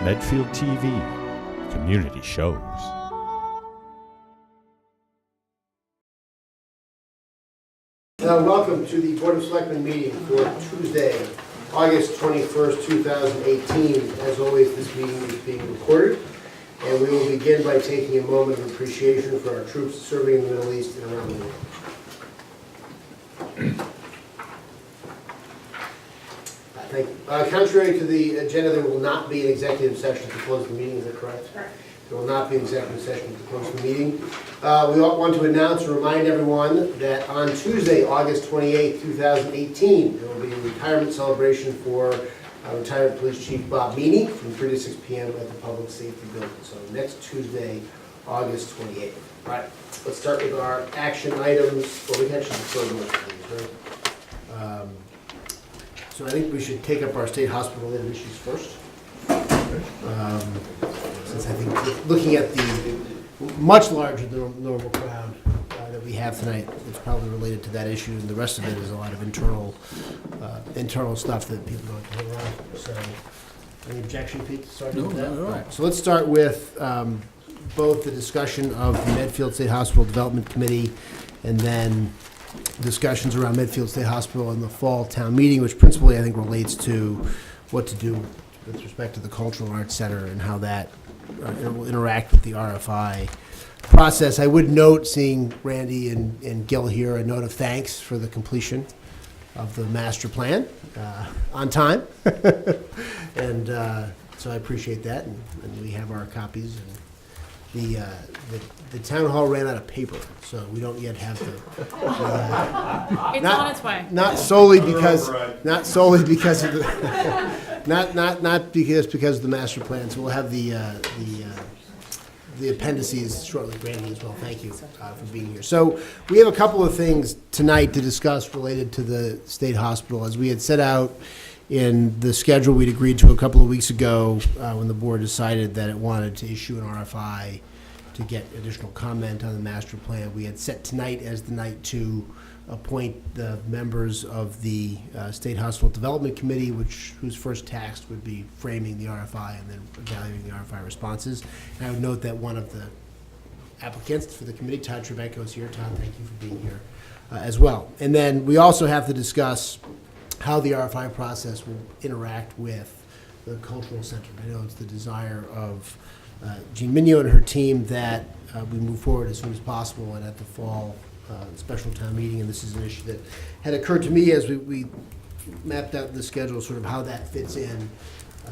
Medfield TV, community shows. Welcome to the Board of Selectmen meeting for Tuesday, August 21st, 2018. As always, this meeting is being recorded, and we will begin by taking a moment of appreciation for our troops serving in the Middle East and around the world. Thank you. Contrary to the agenda, there will not be an executive session to close the meeting. Is that correct? Correct. There will not be an executive session to close the meeting. We want to announce and remind everyone that on Tuesday, August 28, 2018, there will be a retirement celebration for retired Police Chief Bob Meany from 3 to 6 p.m. at the Public Safety Building. So next Tuesday, August 28th. All right, let's start with our action items. Well, we can actually defer them, right? So I think we should take up our state hospital-related issues first. Since I think looking at the much larger than normal crowd that we have tonight, it's probably related to that issue, and the rest of it is a lot of internal stuff that people don't hang around. So, any objection, Pete, to starting with that? No, no. All right, so let's start with both the discussion of the Medfield State Hospital Development Committee and then discussions around Medfield State Hospital and the fall town meeting, which principally I think relates to what to do with respect to the Cultural Arts Center and how that will interact with the RFI process. I would note, seeing Randy and Gil here, a note of thanks for the completion of the master plan on time. And so I appreciate that, and we have our copies. And the town hall ran out of paper, so we don't yet have the. It's on its way. Not solely because of the, not because of the master plan. So we'll have the appendices shortly. Randy as well. Thank you for being here. So we have a couple of things tonight to discuss related to the state hospital, as we had set out in the schedule we'd agreed to a couple of weeks ago when the board decided that it wanted to issue an RFI to get additional comment on the master plan. We had set tonight as the night to appoint the members of the State Hospital Development Committee, whose first task would be framing the RFI and then evaluating the RFI responses. And I would note that one of the applicants for the committee, Todd Trebenko, is here. Todd, thank you for being here as well. And then we also have to discuss how the RFI process will interact with the cultural center. I know it's the desire of Jean Mignot and her team that we move forward as soon as possible and at the fall special town meeting. And this is an issue that had occurred to me as we mapped out the schedule, sort of how that fits in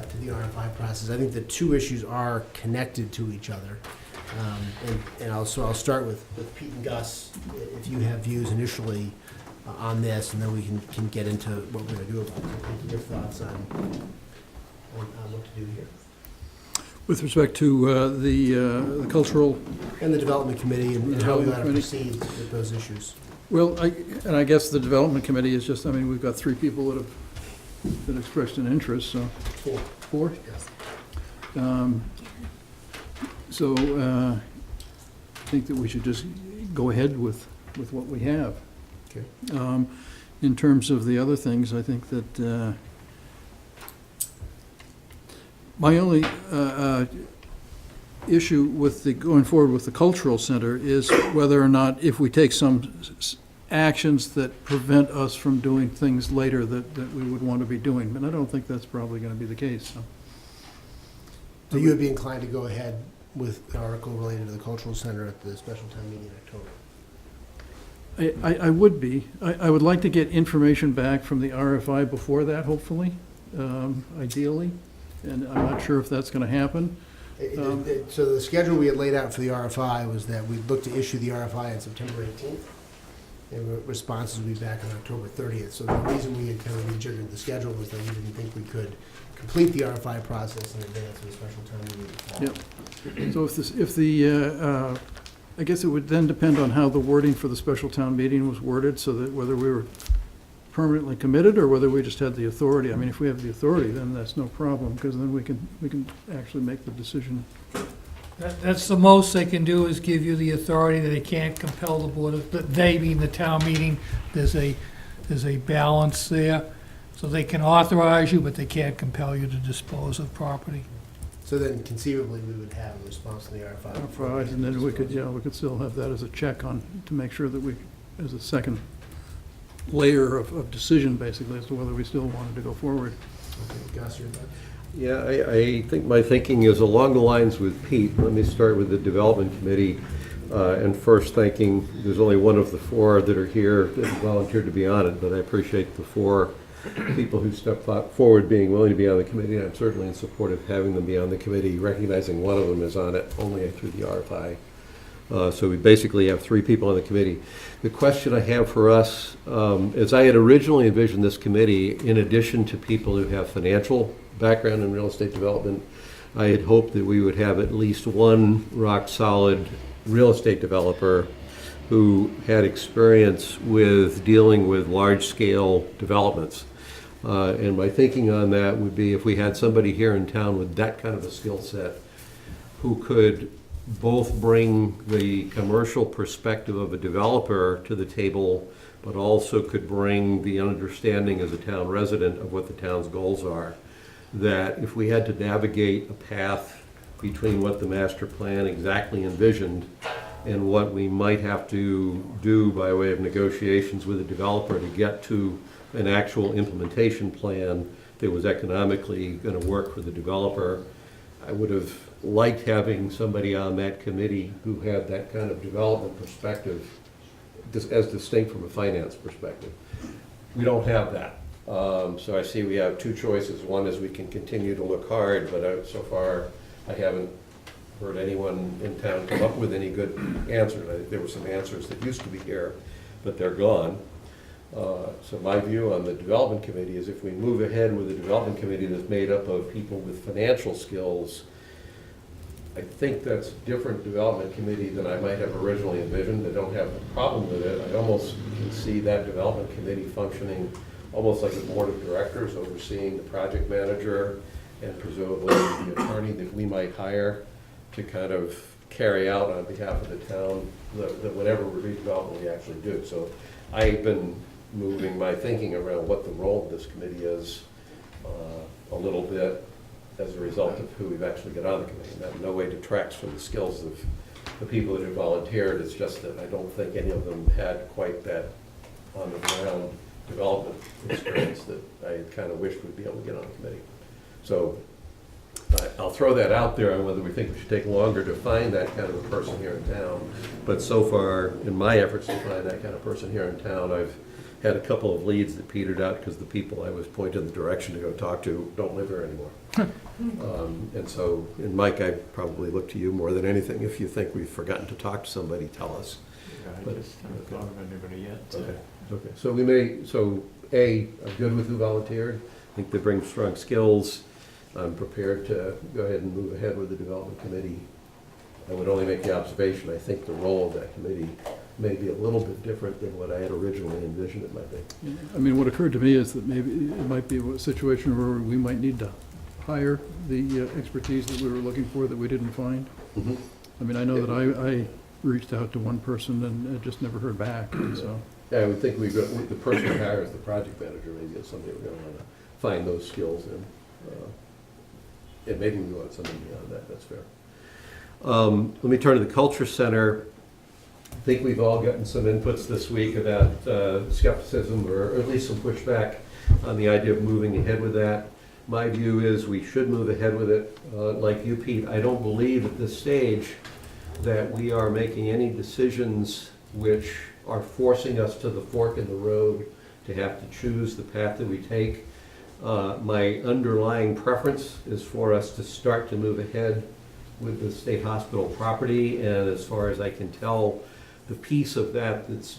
to the RFI process. I think the two issues are connected to each other. And I'll start with Pete and Gus, if you have views initially on this, and then we can get into what we're going to do about it. Your thoughts on what to do here. With respect to the cultural... And the development committee and how we want to proceed with those issues. Well, I guess the development committee is just, I mean, we've got 3 people that expressed an interest, so... 4? Yes. So I think that we should just go ahead with what we have. Okay. In terms of the other things, I think that my only issue with going forward with the cultural center is whether or not, if we take some actions that prevent us from doing things later that we would want to be doing. But I don't think that's probably going to be the case. So you would be inclined to go ahead with the article related to the cultural center at the special town meeting in October? I would be. I would like to get information back from the RFI before that, hopefully, ideally, and I'm not sure if that's going to happen. So the schedule we had laid out for the RFI was that we'd look to issue the RFI on September 18th, and responses would be back on October 30th. So the reason we had kind of rejiggered the schedule was that we didn't think we could complete the RFI process in advance of the special town meeting. Yep. So if the I guess it would then depend on how the wording for the special town meeting was worded, so that whether we were permanently committed or whether we just had the authority. I mean, if we have the authority, then that's no problem, because then we can actually make the decision. That's the most they can do, is give you the authority. That they can't compel the board, they being the town meeting. There's a balance there. So they can authorize you, but they can't compel you to dispose of property. So So then conceivably, we would have a response to the RFI. RFIs, and then we could still have that as a check on, to make sure that we, as a second layer of decision, basically, as to whether we still wanted to go forward. Okay, Gus, you're back. Yeah, I think my thinking is along the lines with Pete. Let me start with the Development Committee. And first thanking, there's only one of the four that are here that volunteered to be on it, but I appreciate the four people who stepped forward being willing to be on the committee. I'm certainly in support of having them be on the committee, recognizing one of them is on it only through the RFI. So we basically have three people on the committee. The question I have for us, as I had originally envisioned this committee, in addition to people who have financial background in real estate development, I had hoped that we would have at least one rock-solid real estate developer who had experience with dealing with large-scale developments. And my thinking on that would be if we had somebody here in town with that kind of a skill set who could both bring the commercial perspective of a developer to the table, but also could bring the understanding as a town resident of what the town's goals are. That if we had to navigate a path between what the master plan exactly envisioned and what we might have to do by way of negotiations with a developer to get to an actual implementation plan that was economically going to work for the developer, I would have liked having somebody on that committee who had that kind of development perspective as distinct from a finance perspective. We don't have that. So I see we have two choices. One is we can continue to look hard, but so far I haven't heard anyone in town come up with any good answers. I think there were some answers that used to be here, but they're gone. So my view on the development committee is if we move ahead with a development committee that's made up of people with financial skills, I think that's a different development committee than I might have originally envisioned. I don't have a problem with it. I almost can see that development committee functioning almost like a board of directors overseeing the project manager and presumably the attorney that we might hire to kind of carry out on behalf of the town whatever redevelopment we actually do. So I've been moving my thinking around what the role of this committee is a little bit as a result of who we've actually got on the committee. And that in no way detracts from the skills of the people that have volunteered. It's just that I don't think any of them had quite that on the ground development experience that I kind of wished we'd be able to get on the committee. So I'll throw that out there on whether we think we should take longer to find that kind of a person here in town. But so far, in my efforts to find that kind of person here in town, I've had a couple of leads that petered out because the people I was pointed in the direction to go talk to don't live here anymore. And so, and Mike, I probably look to you more than anything. If you think we've forgotten to talk to somebody, tell us. I just haven't thought of anybody yet. Okay. Okay, so we may, so A, I'm good with who volunteered. I think they bring strong skills. I'm prepared to go ahead and move ahead with the development committee. I would only make the observation, I think the role of that committee may be a little bit different than what I had originally envisioned it might be. I mean, what occurred to me is that maybe it might be a situation where we might need to hire the expertise that we were looking for that we didn't find. Mm-hmm. I mean, I know that I reached out to one person and just never heard back, and so. Yeah, I would think the person we hire as the project manager maybe is somebody we're going to want to find those skills in. And maybe we want something beyond that, that's fair. Let me turn to the Culture Center. I think we've all gotten some inputs this week about skepticism or at least some pushback on the idea of moving ahead with that. My view is we should move ahead with it. Like you, Pete, I don't believe at this stage that we are making any decisions which are forcing us to the fork in the road to have to choose the path that we take. My underlying preference is for us to start to move ahead with the state hospital property, and as far as I can tell, the piece of that that's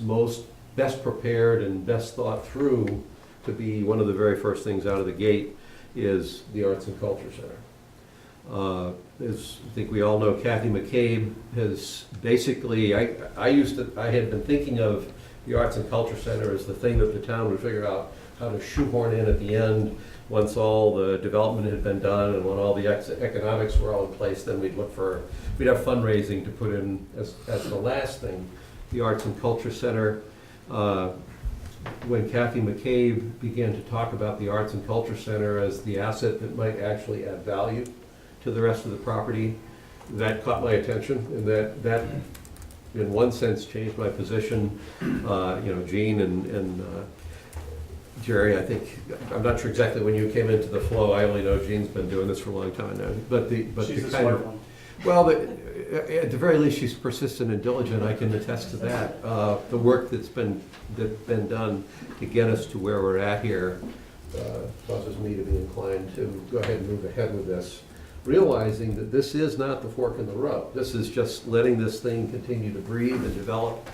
best prepared and best thought through to be one of the very first things out of the gate is the Arts and Culture Center. As I think we all know, Kathy McCabe has basically, I had been thinking of the Arts and Culture Center as the thing that the town would figure out how to shoehorn in at the end once all the development had been done and when all the economics were all in place. Then we'd have fundraising to put in as the last thing. The Arts and Culture Center, when Kathy McCabe began to talk about the Arts and Culture Center as the asset that might actually add value to the rest of the property. That caught my attention, and that in one sense changed my position. Gene and Jerry, I think, I'm not sure exactly when you came into the flow. I only know Jean's been doing this for a long time now. But the kind of, well, at the very least, she's persistent and diligent. I can attest to that. The work that's been done to get us to where we're at here causes me to be inclined to go ahead and move ahead with this, realizing that this is not the fork in the road. This is just letting this thing continue to breathe and develop,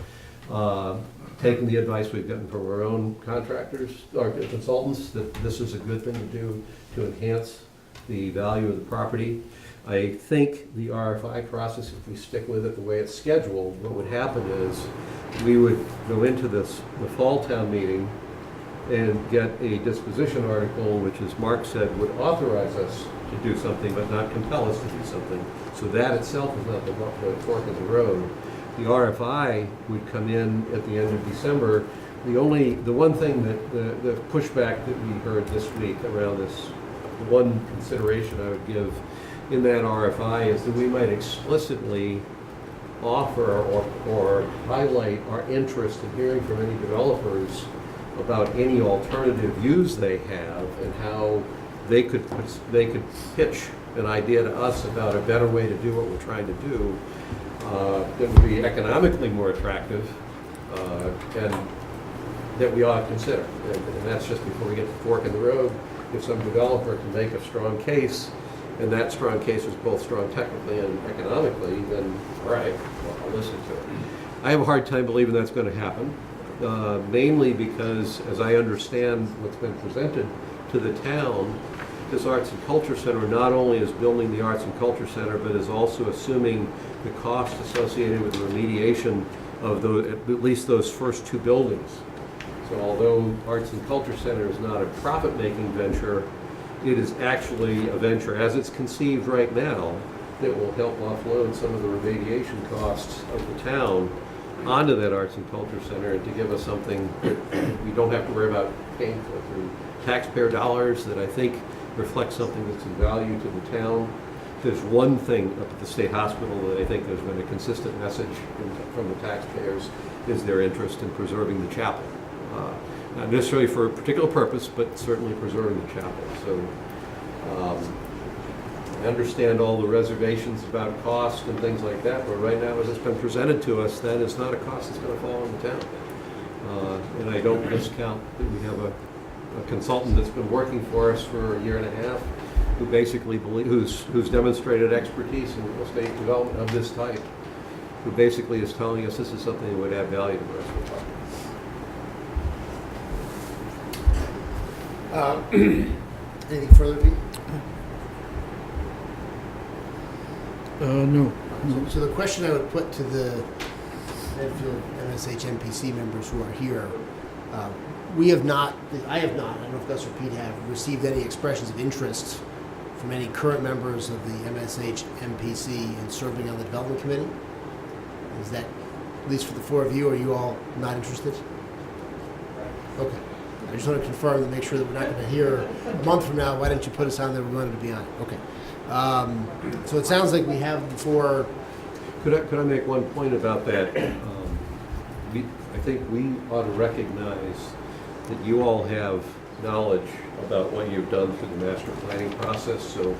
taking the advice we've gotten from our own contractors, or consultants, that this is a good thing to do to enhance the value of the property. I think the RFI process, if we stick with it the way it's scheduled, what would happen is we would go into the fall town meeting and get a disposition article, which, as Mark said, would authorize us to do something but not compel us to do something. So that itself is not the fork in the road. The RFI would come in at the end of December. The one thing that the pushback that we heard this week around this, one consideration I would give in that RFI is that we might explicitly offer or highlight our interest in hearing from any developers about any alternative views they have and how they could pitch an idea to us about a better way to do what we're trying to do that would be economically more attractive and that we ought to consider. And that's just before we get to the fork in the road. If some developer can make a strong case, and that strong case is both strong technically and economically, then all right, well, I'll listen to it. I have a hard time believing that's going to happen, mainly because, as I understand what's been presented to the town, this Arts and Culture Center not only is building the Arts and Culture Center, but is also assuming the cost associated with the remediation of at least those first two buildings. So although Arts and Culture Center is not a profit-making venture, it is actually a venture, as it's conceived right now, that will help offload some of the remediation costs of the town onto that Arts and Culture Center, and to give us something that we don't have to worry about paying for through taxpayer dollars, that I think reflects something that's of value to the town. There's one thing up at the state hospital that I think there's been a consistent message from the taxpayers, is their interest in preserving the chapel. Not necessarily for a particular purpose, but certainly preserving the chapel. So I understand all the reservations about cost and things like that, but right now, as it's been presented to us, that is not a cost that's going to fall on the town. And I don't discount that we have a consultant that's been working for us for a year and a half, who basically who's demonstrated expertise in real estate development of this type, who basically is telling us this is something that would add value to the rest of the property. Anything further, Pete? No. So the question I would put to the Medfield MSH MPC members who are here, I have not, I don't know if Gus or Pete have, received any expressions of interest from any current members of the MSH MPC in serving on the development committee. Is that, at least for the four of you, are you all not interested? Okay. I just want to confirm and make sure that we're not going to hear a month from now, why didn't you put us on there, we wanted to be on it. Okay. So it sounds like we have the four. Could I make one point about that? I think we ought to recognize that you all have knowledge about what you've done through the master planning process. So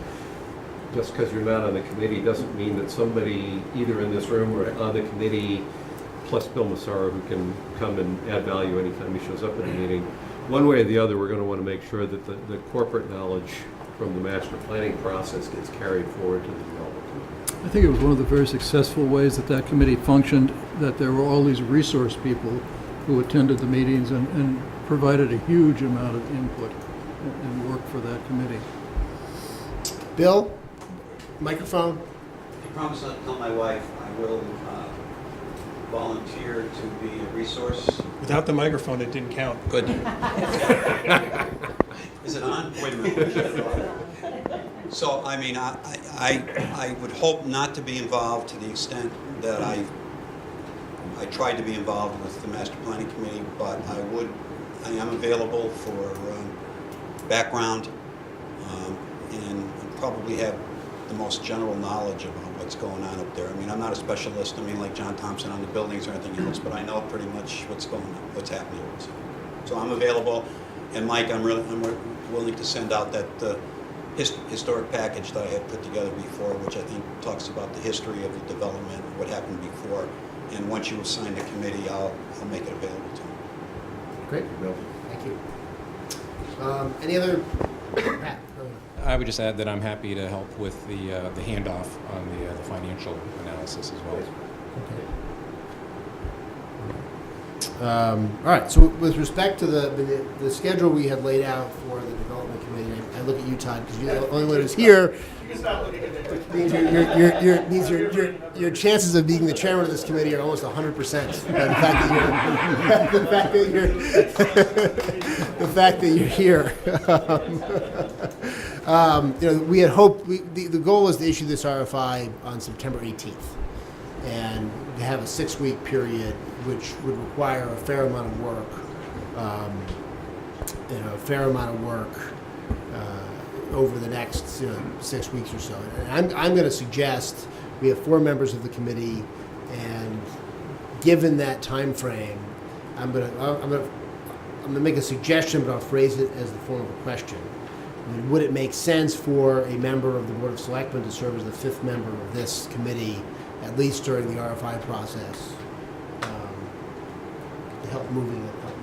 just because you're not on the committee doesn't mean that somebody either in this room or on the committee, plus Bill Massaro, who can come and add value anytime he shows up at a meeting. One way or the other, we're going to want to make sure that the corporate knowledge from the master planning process gets carried forward to the development committee. I think it was one of the very successful ways that that committee functioned, that there were all these resource people who attended the meetings and provided a huge amount of input and work for that committee. Bill, microphone. I promise not to tell my wife I will volunteer to be a resource. Without the microphone, it didn't count. Good. Is it on? Wait a minute. So, I mean, I would hope not to be involved to the extent that I tried to be involved with the master planning committee, but I am available for background and probably have the most general knowledge about what's going on up there. I mean, I'm not a specialist, I mean, like John Thompson on the buildings or anything else, but I know pretty much what's going on, what's happening. So I'm available, and Mike, I'm willing to send out that historic package that I had put together before, which I think talks about the history of the development, what happened before, and once you assign the committee, I'll make it available to you. Great, thank you. Any other, Pat, go ahead. I would just add that I'm happy to help with the handoff on the financial analysis as well. All right, so with respect to the schedule we had laid out for the development committee, I look at you, Todd, because you're the only one who's here. Means your chances of being the chairman of this committee are almost 100%. The fact that you're here. We had hoped, the goal was to issue this RFI on September 18th and to have a 6-week period, which would require a fair amount of work, over the next 6 weeks or so. And I'm going to suggest we have 4 members of the committee, and given that time frame, I'm going to make a suggestion, but I'll phrase it as the form of a question. I mean, would it make sense for a member of the Board of Selectmen to serve as the 5th member of this committee, at least during the RFI process, to help moving it along?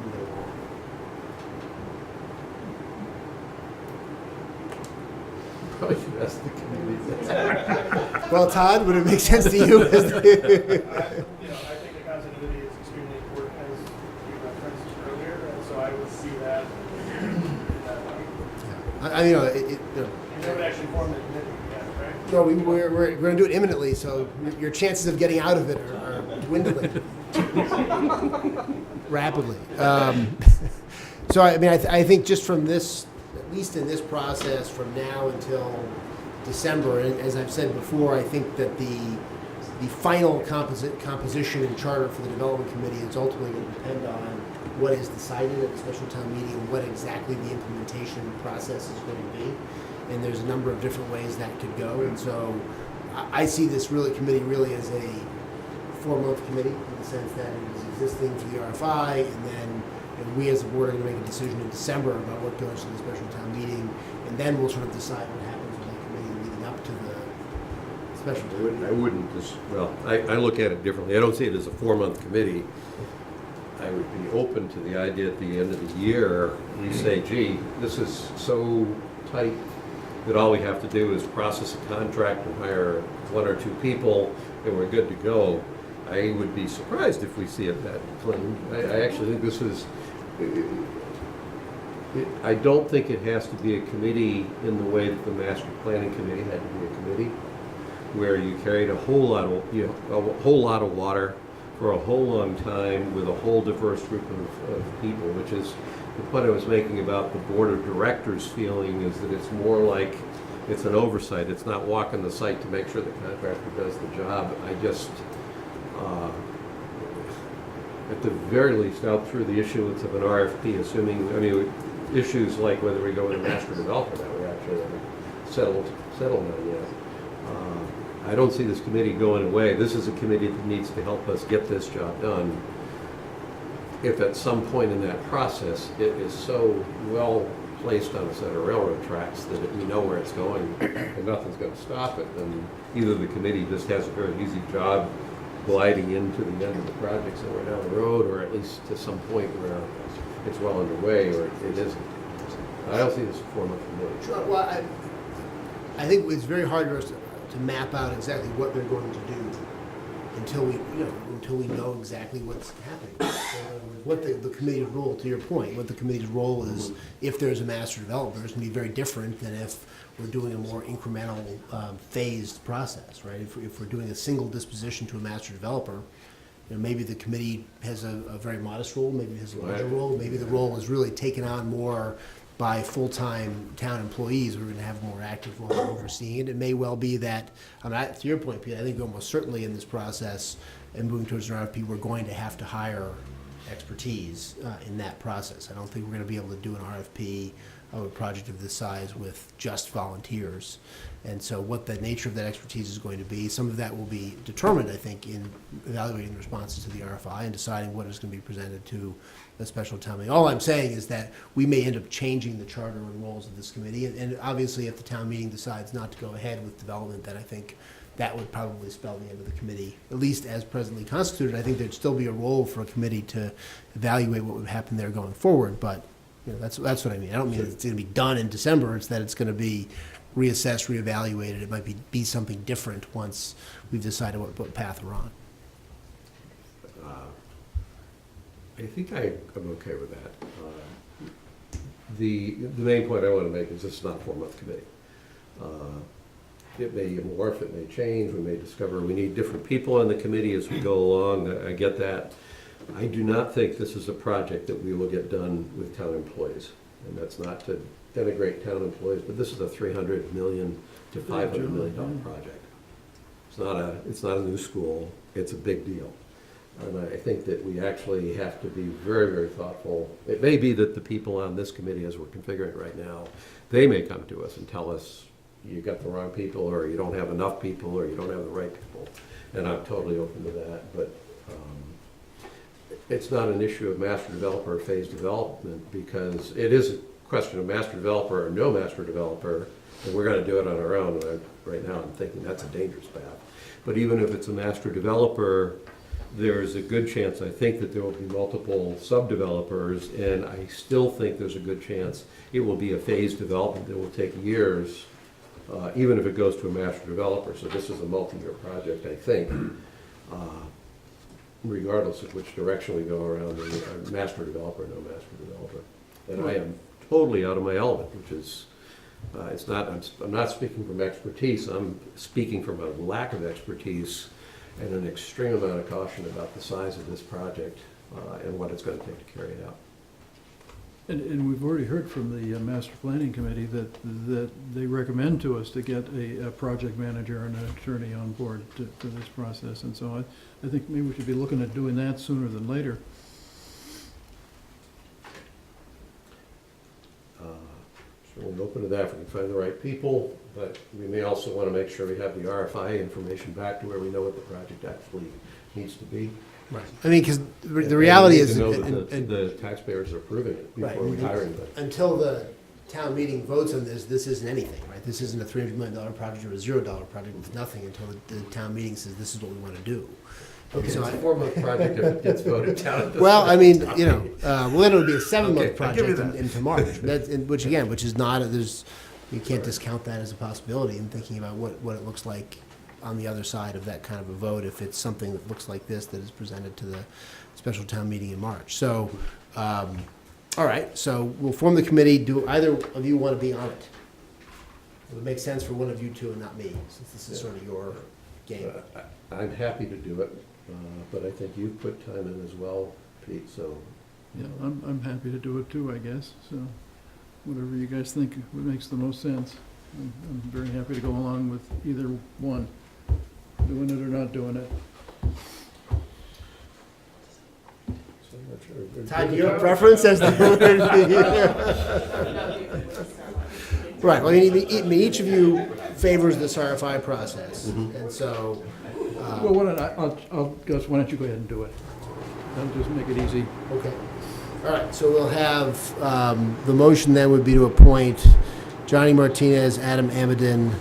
Probably should ask the committee. Well, Todd, would it make sense to you? I think the continuity is extremely important, as you referenced earlier, and so I would see that that way. You You haven't actually formed the committee yet, right? No, we're going to do it imminently, so your chances of getting out of it are dwindling rapidly. So, I mean, I think just from this, at least in this process, from now until December, and as I've said before, I think that the final composition and charter for the development committee is ultimately going to depend on what is decided at the special town meeting and what exactly the implementation process is going to be. And there's a number of different ways that could go. And so I see this committee really as a 4-month committee in the sense that it is existing for the RFI, and then we as a board are going to make a decision in December about what goes to the special town meeting, and then we'll sort of decide what happens with that committee leading up to the special town meeting. I look at it differently. I don't see it as a 4-month committee. I would be open to the idea at the end of the year, we say, gee, this is so tight that all we have to do is process a contract and hire 1 or 2 people, and we're good to go. I would be surprised if we see it that clean. I actually think this is, I don't think it has to be a committee in the way that the master planning committee had to be a committee, where you carried a whole lot of water for a whole long time with a whole diverse group of people, which is the point I was making about the board of directors feeling is that it's more like it's an oversight. It's not walking the site to make sure the contractor does the job. I just, at the very least, out through the issuance of an RFP, issues like whether we go with a master developer that we actually haven't settled on yet. I don't see this committee going away. This is a committee that needs to help us get this job done. If at some point in that process it is so well placed on a set of railroad tracks that we know where it's going and nothing's going to stop it, then either the committee just has a very easy job gliding into the end of the project somewhere down the road, or at least to some point where it's well underway, or it isn't. I don't see this as a 4-month committee. Sure. Well, I think it's very hard for us to map out exactly what they're going to do until we know exactly what's happening. What the committee's role, to your point, what the committee's role is, if there's a master developer, is going to be very different than if we're doing a more incremental, phased process, right? If we're doing a single disposition to a master developer, maybe the committee has a very modest role, maybe it has a larger role, maybe the role is really taken on more by full-time town employees. We're going to have a more active role in overseeing it. It may well be that, to your point, Pete, I think almost certainly in this process and moving towards an RFP, we're going to have to hire expertise in that process. I don't think we're gonna be able to do an RFP of a project of this size with just volunteers. And so what the nature of that expertise is going to be, some of that will be determined, I think, in evaluating the responses to the RFI and deciding what is gonna be presented to a special town meeting. All I'm saying is that we may end up changing the charter and roles of this committee, and obviously if the town meeting decides not to go ahead with development, then I think that would probably spell the end of the committee, at least as presently constituted. I think there'd still be a role for a committee to evaluate what would happen there going forward, but, you know, that's what I mean. I don't mean it's gonna be done in December, it's that it's gonna be reassessed, reevaluated. It might be something different once we've decided what path we're on. I think I'm okay with that. The main point I want to make is this is not a 4-month committee. It may morph, it may change, we may discover we need different people on the committee as we go along. I get that. I do not think this is a project that we will get done with town employees. And that's not to denigrate town employees, but this is a $300 million to $500 million project. It's not a new school, it's a big deal. And I think that we actually have to be very, very thoughtful. It may be that the people on this committee, as we're configuring it right now, they may come to us and tell us, you got the wrong people, or you don't have enough people, or you don't have the right people. And I'm totally open to that, but it's not an issue of master developer or phase development, because it is a question of master developer or no master developer, and we're gonna do it on our own. And right now, I'm thinking that's a dangerous path. But even if it's a master developer, there's a good chance, I think, that there will be multiple sub-developers, and I still think there's a good chance it will be a phased development that will take years, even if it goes to a master developer. So this is a multi-year project, I think, regardless of which direction we go around, master developer, no master developer. And I am totally out of my element, which is, I'm not speaking from expertise, I'm speaking from a lack of expertise and an extreme amount of caution about the size of this project and what it's going to take to carry it out. And we've already heard from the Master Planning Committee that they recommend to us to get a project manager and an attorney on board to this process. And so I think maybe we should be looking at doing that sooner than later. We're open to that if we can find the right people, but we may also want to make sure we have the RFI information back to where we know what the project actually needs to be. Right. I mean, because the reality is, We need to know that the taxpayers are approving it before we hire anybody. until the town meeting votes on this isn't anything, right? This isn't a $300 million project or a $0 project. It's nothing until the town meeting says this is what we want to do. Okay, So it's a 4-month project if it gets voted down at this Well, point. I mean, you know, well, then it would be a 7-month Okay, I'll give you project that. into March, which is not, you can't discount that as a possibility in thinking about what it looks like on the other side of that kind of a vote, if it's something that looks like this that is presented to the special town meeting in March. So, all right, so we'll form the committee. Do either of you want to be on it? It would make sense for one of you two and not me, since this is sort of your game. I'm happy to do it, but I think you've put time in as well, Pete, so. Yeah, I'm happy to do it too, I guess. So whatever you guys think makes the most sense. I'm very happy to go along with either one, doing it or not doing it. Todd, do you have a preference as to Right, well, each of you favors this RFI process, and so. Well, why don't you go ahead and do it? That'll just make it easy. Okay. All right, so we'll have, the motion then would be to appoint Johnny Martinez, Adam Amadin,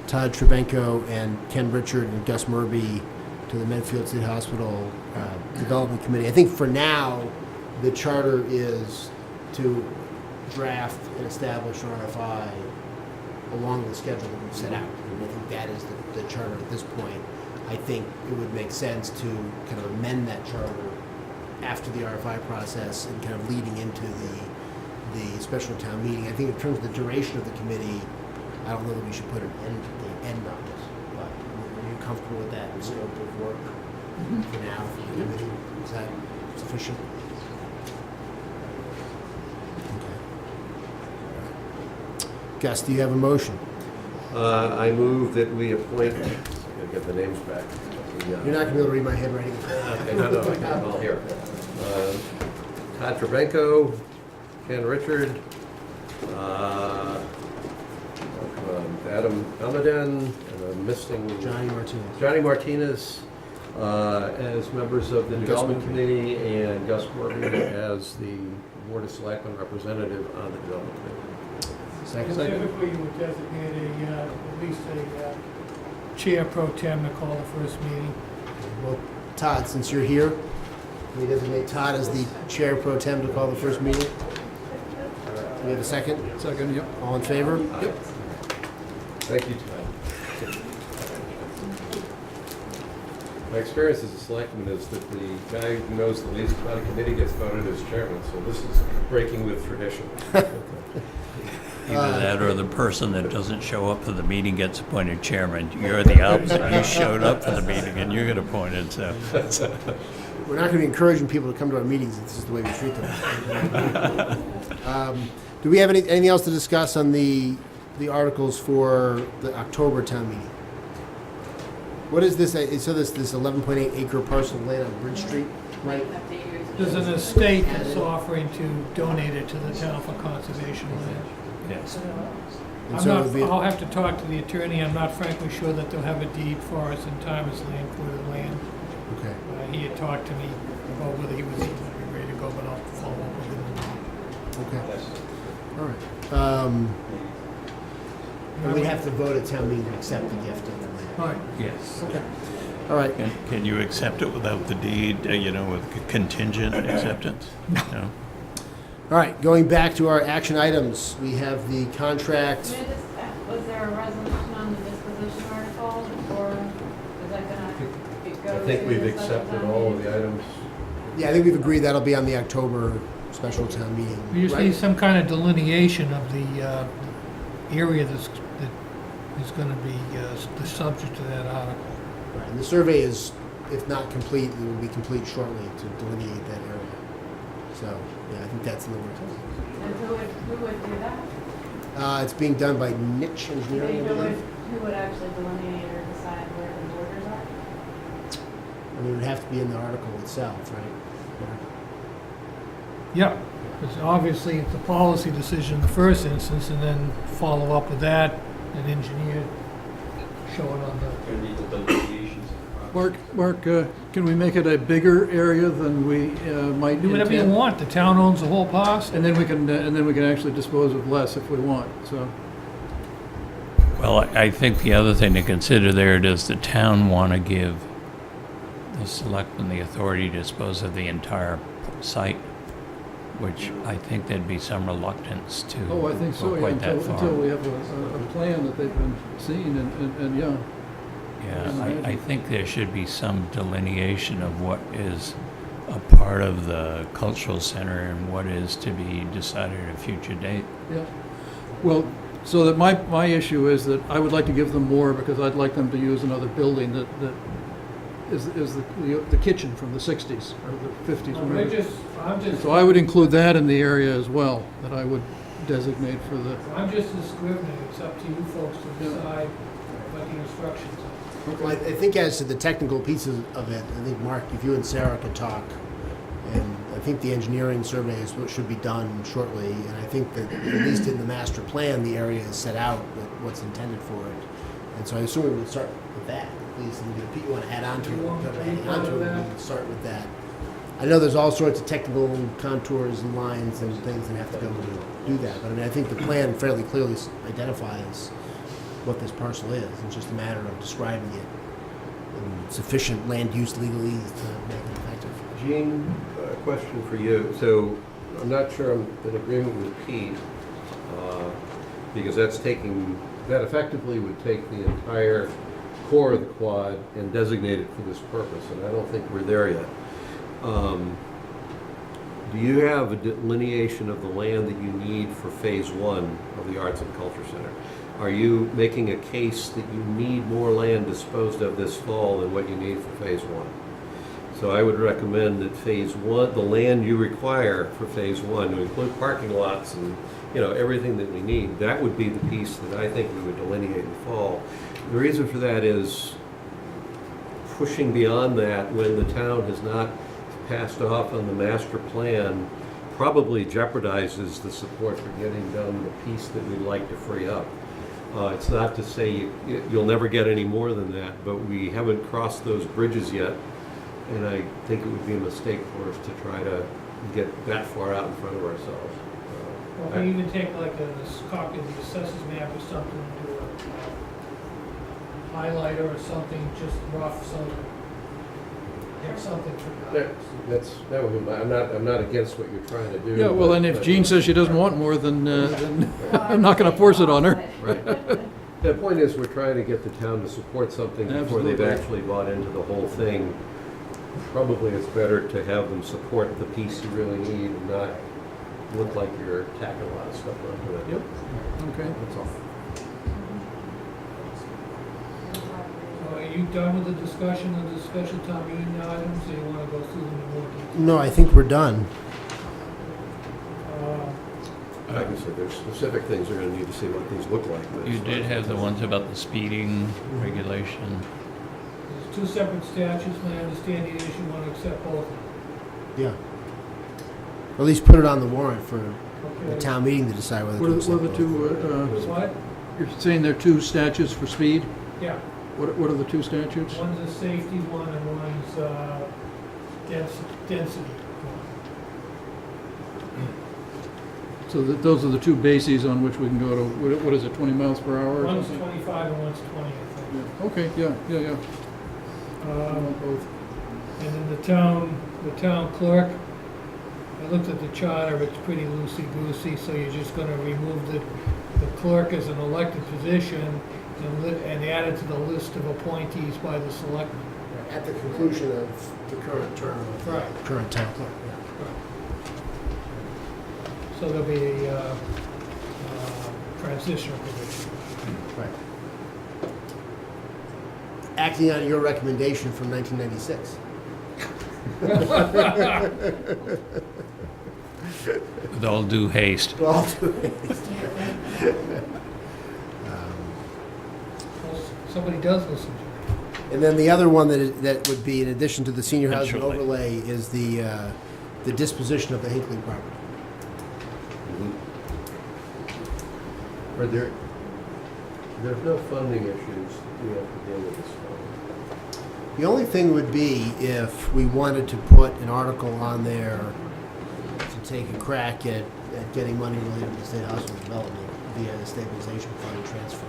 Todd Trebenko, and Ken Richard and Gus Murby to the Medfield State Hospital Development Committee. I think for now, the charter is to draft and establish an RFI along the schedule that we've set out. And I think that is the charter at this point. I think it would make sense to kind of amend that charter after the RFI process and kind of leading into the special town meeting. I think in terms of the duration of the committee, I don't know that we should put an end on it. But are you comfortable with that scope of work for now for the committee? Is that sufficient? Okay. Gus, do you have a motion? I move that we appoint, I gotta get the names back. You're not going to be able to read my handwriting. Okay, no, I can, I'll hear. Todd Trabenko, Ken Richard, Adam Almaden, and I'm missing Johnny Martinez as members of the Development Committee, and Gus Morgan as the Board of Selectmen representative on the Development Committee. Second? Typically, you would designate at least a chair pro tem to call the first meeting. Well, Todd, since you're here, can we designate Todd as the chair pro tem to call the first meeting? Do we have a second? Second, yep. All in favor? Yep. Thank you, Todd. My experience as a selectman is that the guy who knows the least about a committee gets voted as chairman, so this is breaking with tradition. Either that or the person that doesn't show up for the meeting gets appointed chairman. You're the opposite. You showed up for the meeting and you get appointed, so. We're not going to be encouraging people to come to our meetings. This is the way we treat them. Do we have anything else to discuss on the articles for the October town meeting? What is this? So this 11.8 acre parcel of land on Bridge Street, right? There's an estate that's offering to donate it to the town for conservation land. Yes. And so it would be- I'll have to talk to the attorney. I'm not frankly sure that they'll have a deed for us in time as land court land. Okay. He had talked to me about whether he was even ready to go, but I'll follow up with him. Okay. All right. And we have to vote at town meeting to accept the gift of the land. All right. Yes. Okay. All right. Can you accept it without the deed, with contingent acceptance? No? All right. Going back to our action items, we have the contract. Can I just ask, was there a resolution on the disposition article, or is that gonna go? I think to we've the special accepted town all of meeting? the items. Yeah, I think we've agreed that'll be on the October special town meeting. We just right? need some kind of delineation of the area that is going to be the subject to that article. Right. And the survey is, if not complete, it will be complete shortly to delineate that area. So, yeah, I think that's in the works. And who would do that? It's being done by Niche Engineering, I believe. Who would actually delineate or decide where the borders are? I mean, it would have to be in the article itself, right? Yeah, because obviously it's a policy decision in the first instance, and then follow up with that, an engineer show it on the. Mark, can we make it a bigger area than we might Do whatever you intend? want, the town owns the whole parcel. And then we can actually dispose of less if we want, so. Well, I think the other thing to consider there, does the town want to give the selectmen the authority to dispose of the entire site? Which I think there'd be some reluctance to Oh, I think so, go yeah, quite that until far. we have a plan that they've been seeing, and yeah. Yeah, I think there should be some delineation of what is a part of the cultural center and what is to be decided at a future date. Yeah. Well, so that my issue is that I would like to give them more because I'd like them to use another building that is the kitchen from the 60s or the 50s. whatever. So I would include that in the area as well, that I would designate for the. I'm just a scrivener, it's up to you folks to decide what the instructions are. Well, I think as to the technical pieces of it, I think, Mark, if you and Sarah could talk, and I think the engineering survey is what should be done shortly, and I think that at least in the master plan, the area is set out with what's intended for it. And so I assume we would start with that, at least, and if you want to add on to it, we would start with that. I know there's all sorts of technical contours and lines and things that have to go to do that, but I mean, I think the plan fairly clearly identifies what this parcel is. It's just a matter of describing it in sufficient land use legalese to make it effective. Gene, a question for you. So I'm not sure I'm in agreement with Pete, because that effectively would take the entire core of the quad and designate it for this purpose, and I don't think we're there yet. Do you have a delineation of the land that you need for phase one of the Arts and Culture Center? Are you making a case that you need more land disposed of this fall than what you need for phase one? So I would recommend that phase one, the land you require for phase one, to include parking lots and, everything that we need, that would be the piece that I think we would delineate in the fall. The reason for that is pushing beyond that when the town has not passed off on the master plan probably jeopardizes the support for getting done the piece that we'd like to free up. It's not to say you'll never get any more than that, but we haven't crossed those bridges yet, and I think it would be a mistake for us to try to get that far out in front of ourselves. Or if you even take like a copy of the assessors map or something, do a highlighter or something, just rough, so have something for That would be I'm not against what you're trying to do. Yeah, well, and if Jean says she doesn't want more, then I'm not going to force it on her. Right. The point is, we're trying to get the town to support something before they've Absolutely. actually bought into the whole thing. Probably it's better to have them support the piece you really need and not look like you're tacking a lot of stuff onto it. Yep. Okay. That's all. So are you done with the discussion of the special town meeting items, or you want to go through them in more detail? No, I think we're done. Like I said, there's specific things we're gonna need to see what these look like. but You as far did as- have the ones about the speeding regulation. There's two separate statutes, my understanding is you want to accept both of them. Yeah. Or at least put it on the warrant for the Okay. town meeting to decide whether What to are accept the both. two, What? you're saying there are two statutes for speed? Yeah, What are the two statutes? one's a safety one and one's density one. So that those are the two bases on which we can go to, what is it, 20 miles per hour or One's something? 25 and one's 20, I think. Yeah. Okay, yeah. I want both. And then the town clerk, I looked at the charter, it's pretty loosey-goosey, so you're just gonna remove the clerk as an elected position and add it to the list of appointees by the selectmen. At the conclusion of the current term of the Right. current town clerk. So there'll be a transitional position. Right. Acting on your recommendation from 1996. With all due haste. Well, do Somebody does listen to you. And then the other one that would be in addition to the senior housing Eventually. overlay is the disposition of the Hinckley property. Are there's no funding issues we have to deal with this one. The only thing would be if we wanted to put an article on there to take a crack at getting money related to the state hospital development via the stabilization fund transfer.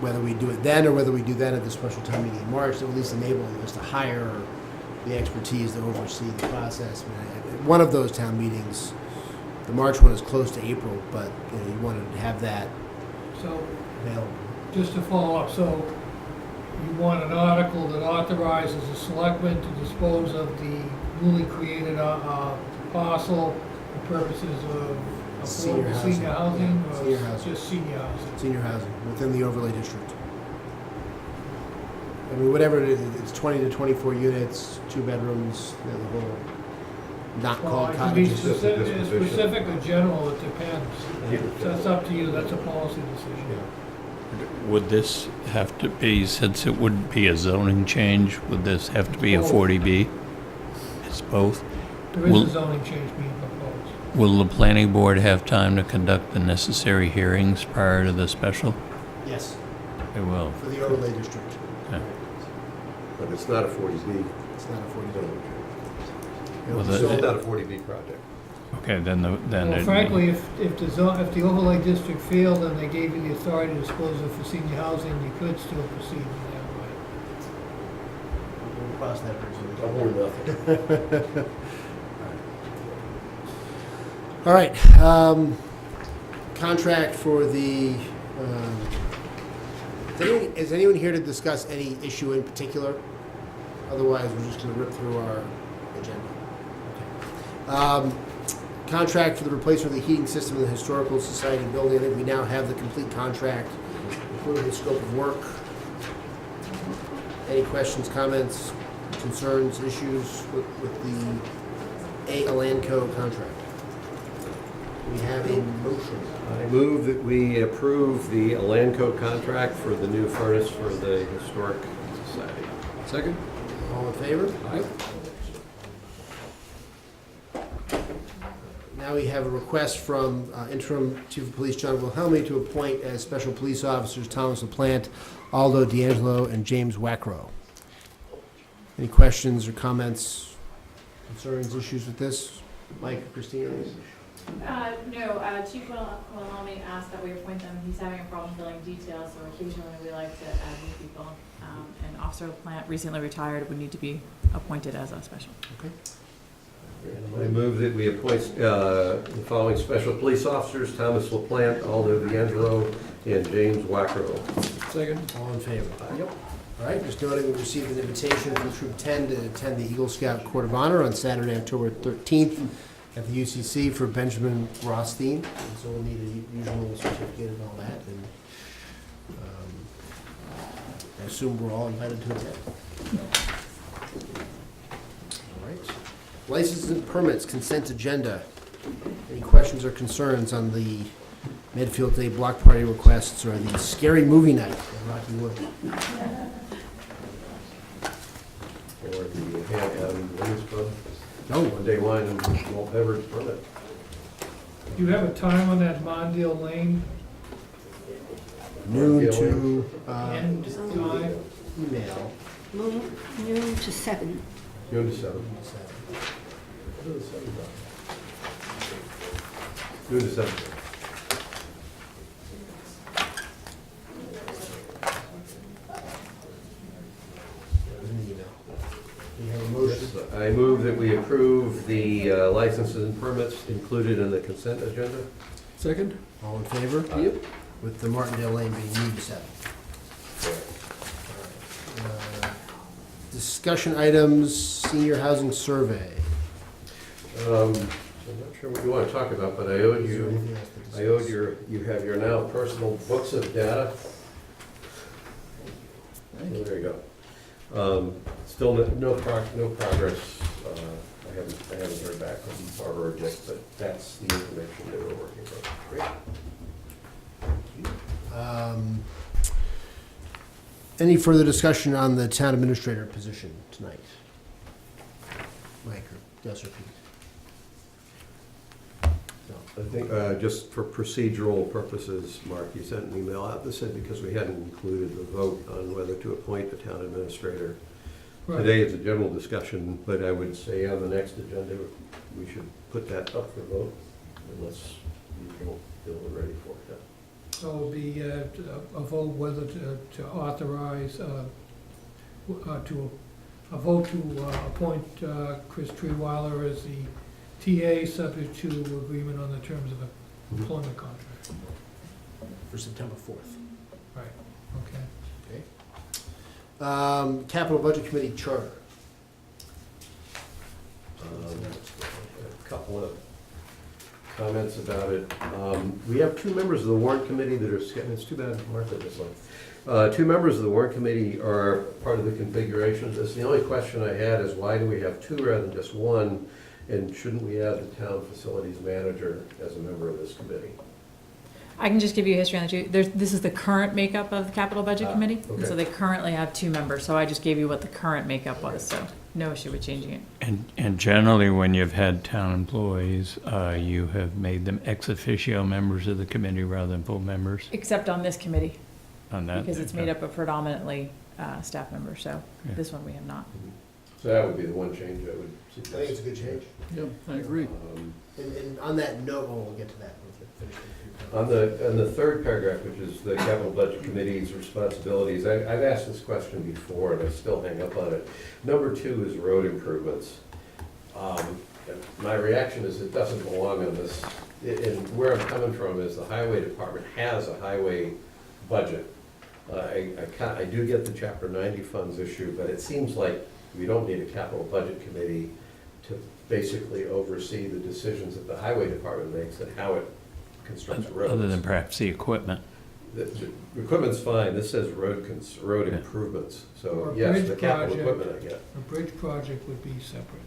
Whether we do it then or whether we do that at the special town meeting in March, that would at least enable us to hire the expertise to oversee the process. I mean, one of those town meetings, the March one is close to April, but you wanted to have that So, available. just to follow up, so you want an article that authorizes the selectmen to dispose of the newly created parcel for purposes of Senior affordable housing. senior housing, Yeah, or senior housing. just senior housing? Senior housing within the overlay district. I mean, whatever it is, it's 20 to 24 units, 2 bedrooms, the whole, not Well, called it can be cottages. specific or general, it depends. That's up to you, that's a policy decision. Would this have to be, since it wouldn't be a zoning change, would this have to be a Both. 40B? It's both. There is Will- a zoning change being proposed. Will the planning board have time to conduct the necessary hearings prior to the special? Yes, It will. for the overlay district. Okay. But it's not a 40B. It's not a 40 zone. Well, It's the- still not a 40B project. Okay, then Well, it'd frankly, be- if the overlay district failed and they gave you the authority to dispose of for senior housing, you could still proceed in that way. We'll cross that bridge when we Double come or there. nothing. All right, contract for the, is anyone here to discuss any issue in particular? Otherwise, we're just gonna rip through our agenda. Okay. Contract for the replacement of the heating system in the Historical Society building. I think we now have the complete contract, including the scope of work. Any questions, comments, concerns, issues with the Alanco contract? We have a motion. I move that we approve the Alanco contract for the new furnace for the Historic Society. Second? All in favor? Aye. Now we have a request from interim Chief of Police John Wilhelmi to appoint as special police officers Thomas LaPlante, Aldo D'Angelo, and James Wackrow. Any questions or comments, concerns, issues with this? Mike or Christina? No, Chief Wilhelmi asked that we appoint them. He's having a problem filling details, so occasionally we like to add new people. And Officer LaPlante, recently retired, would need to be appointed as a special. Okay. I move that we appoint the following special police officers: Thomas LaPlante, Aldo D'Angelo, and James Wackrow. Second. All in favor? Yep. All right, just noting we received an invitation from Troop 10 to attend the Eagle Scout Court of Honor on Saturday, October 13th at the UCC for Benjamin Rothstein. And so we'll need a usual certificate and all that. And I assume we're all invited to attend. All right. Licenses and permits, consent agenda. Any questions or concerns on the Medfield Day block party requests or the scary movie night at Rocky Wood? Or the Wings Club. No. One-day wine and malt beverage permit. Do you have a time on that Mondale Lane Noon to end time? email. Noon to 7. Noon to 7. What are the 7 times? Noon to 7. I move that we approve the licenses and permits included in the consent agenda. Second. All in favor? Yep. With the Martindale Lane being noon to 7. Discussion items, senior housing survey. I'm not sure what you want to talk about, but I owed Is there you, anything else to discuss? you have your now personal books of data. Thank There you go. Still no progress. I haven't heard back from Barbara or Dick, but that's the information they were working with. Great. Any further discussion on the town administrator position tonight? Mike or Gus or Pete? No. I think just for procedural purposes, Mark, you sent an email out that said because we hadn't included the vote on whether to appoint the town administrator. Right. Today is a general discussion, but I would say on the next agenda, we should put that up for vote unless you don't feel we're ready for it. So it would be a vote whether to authorize, a vote to appoint Chris Treeweiler as the TA, subject to agreement on the terms of an employment contract. For September 4th. Right, okay. Capital Budget Committee charter. A couple of comments about it. We have two members of the warrant committee that are, it's too bad Martha just left. Two members of the warrant committee are part of the configuration. That's the only question I had is why do we have two rather than just one? And shouldn't we add the town facilities manager as a member of this committee? I can just give you a history on the two. This is the current makeup of the capital budget committee. And so okay. they currently have two members, so I just gave you what the current makeup was, so no issue with changing it. And generally, when you've had town employees, you have made them ex officio members of the committee rather than full members Except on this committee, on that. because it's made up of predominantly staff members, so Yeah. this one we have not. So that would be the one change I would I think suggest. it's a good change. Yep, I agree. And on that note, we'll get to that. We'll finish it. On the third paragraph, which is the capital budget committee's responsibilities, I've asked this question before and I still hang up on it. Number 2 is road improvements. My reaction is it doesn't belong on this. And where I'm coming from is the highway department has a highway budget. I do get the Chapter 90 funds issue, but it seems like we don't need a capital budget committee to basically oversee the decisions that the highway department makes and how it constructs roads. Other than perhaps the equipment. The equipment's fine, this says road Yeah. improvements, Or so a yes, bridge the capital project. equipment I get. A bridge project would be separate.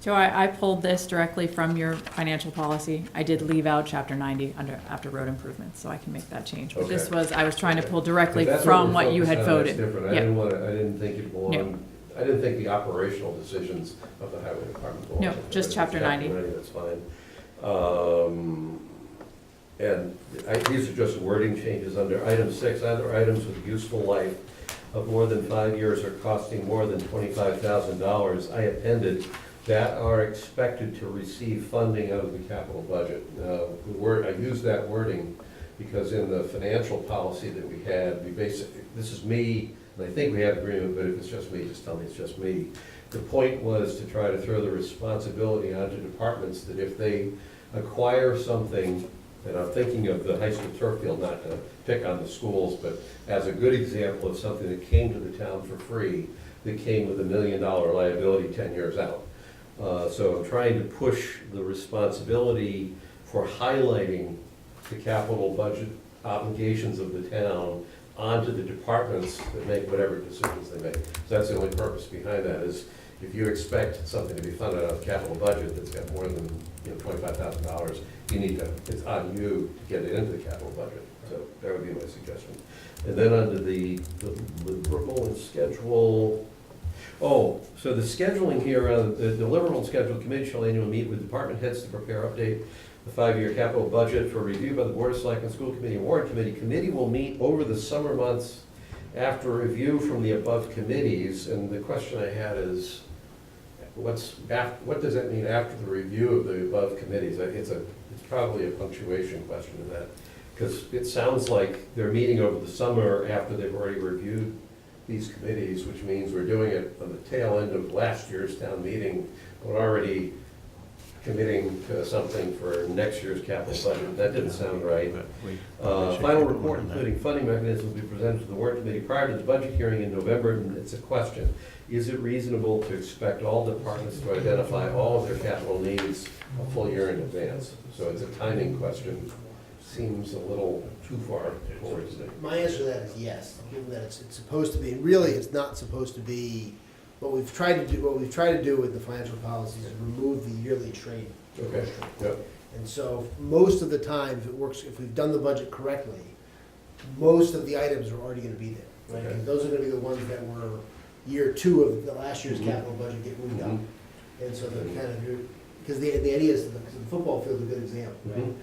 So I pulled this directly from your financial policy. I did leave out chapter 90 after road improvements, so I can make that change. But this Okay. was, I was trying to pull directly But that's from we're what you had focused on, that's voted. different. I didn't think it No. belonged, I didn't think the operational decisions of the highway department belonged. No, just chapter 90. That's fine. And these are just wording changes under item 6, other items with useful life of more than 5 years or costing more than $25,000. I appended that are expected to receive funding out of the capital budget. I use that wording because in the financial policy that we had, this is me, and I think we have agreement, but if it's just me, just tell me it's just me. The point was to try to throw the responsibility onto departments that if they acquire something, and I'm thinking of the high school turf field, not to pick on the schools, but as a good example of something that came to the town for free, that came with $1 million liability 10 years out. So I'm trying to push the responsibility for highlighting the capital budget obligations of the town onto the departments that make whatever decisions they make. So that's the only purpose behind that, is if you expect something to be funded out of the capital budget that's got more than $25,000, you need to, it's on you to get it into the capital budget. So that would be my suggestion. And then under the deliverable and schedule, so the scheduling here, the deliverable and schedule committee shall annually meet with department heads to prepare update the 5-year capital budget for review by the Board of Selectmen, School Committee, and Warrant Committee. Committee will meet over the summer months after review from the above committees. And the question I had is, what does that mean after the review of the above committees? It's probably a punctuation question in that, because it sounds like they're meeting over the summer after they've already reviewed these committees, which means we're doing it on the tail end of last year's town meeting. We're already committing to something for next year's capital budget. That didn't sound right. Final report, including funding mechanisms, will be presented to the Warrant Committee prior to the budget hearing in November. And it's a question: is it reasonable to expect all departments to identify all of their capital needs a full year in advance? So it's a timing question. Seems a little too far forward, isn't it? My answer to that is yes, given that it's supposed to be, and really it's not supposed to be, what we've tried to do with the financial policies is remove the yearly trade. Okay. Yep. And so most of the time, if it works, if we've done the budget correctly, most of the items are already gonna be there, right? Okay. And those are gonna be the ones that were year 2 of the last year's capital budget get moved up. And so they're kind of, because the idea is, the football field is a good example, right?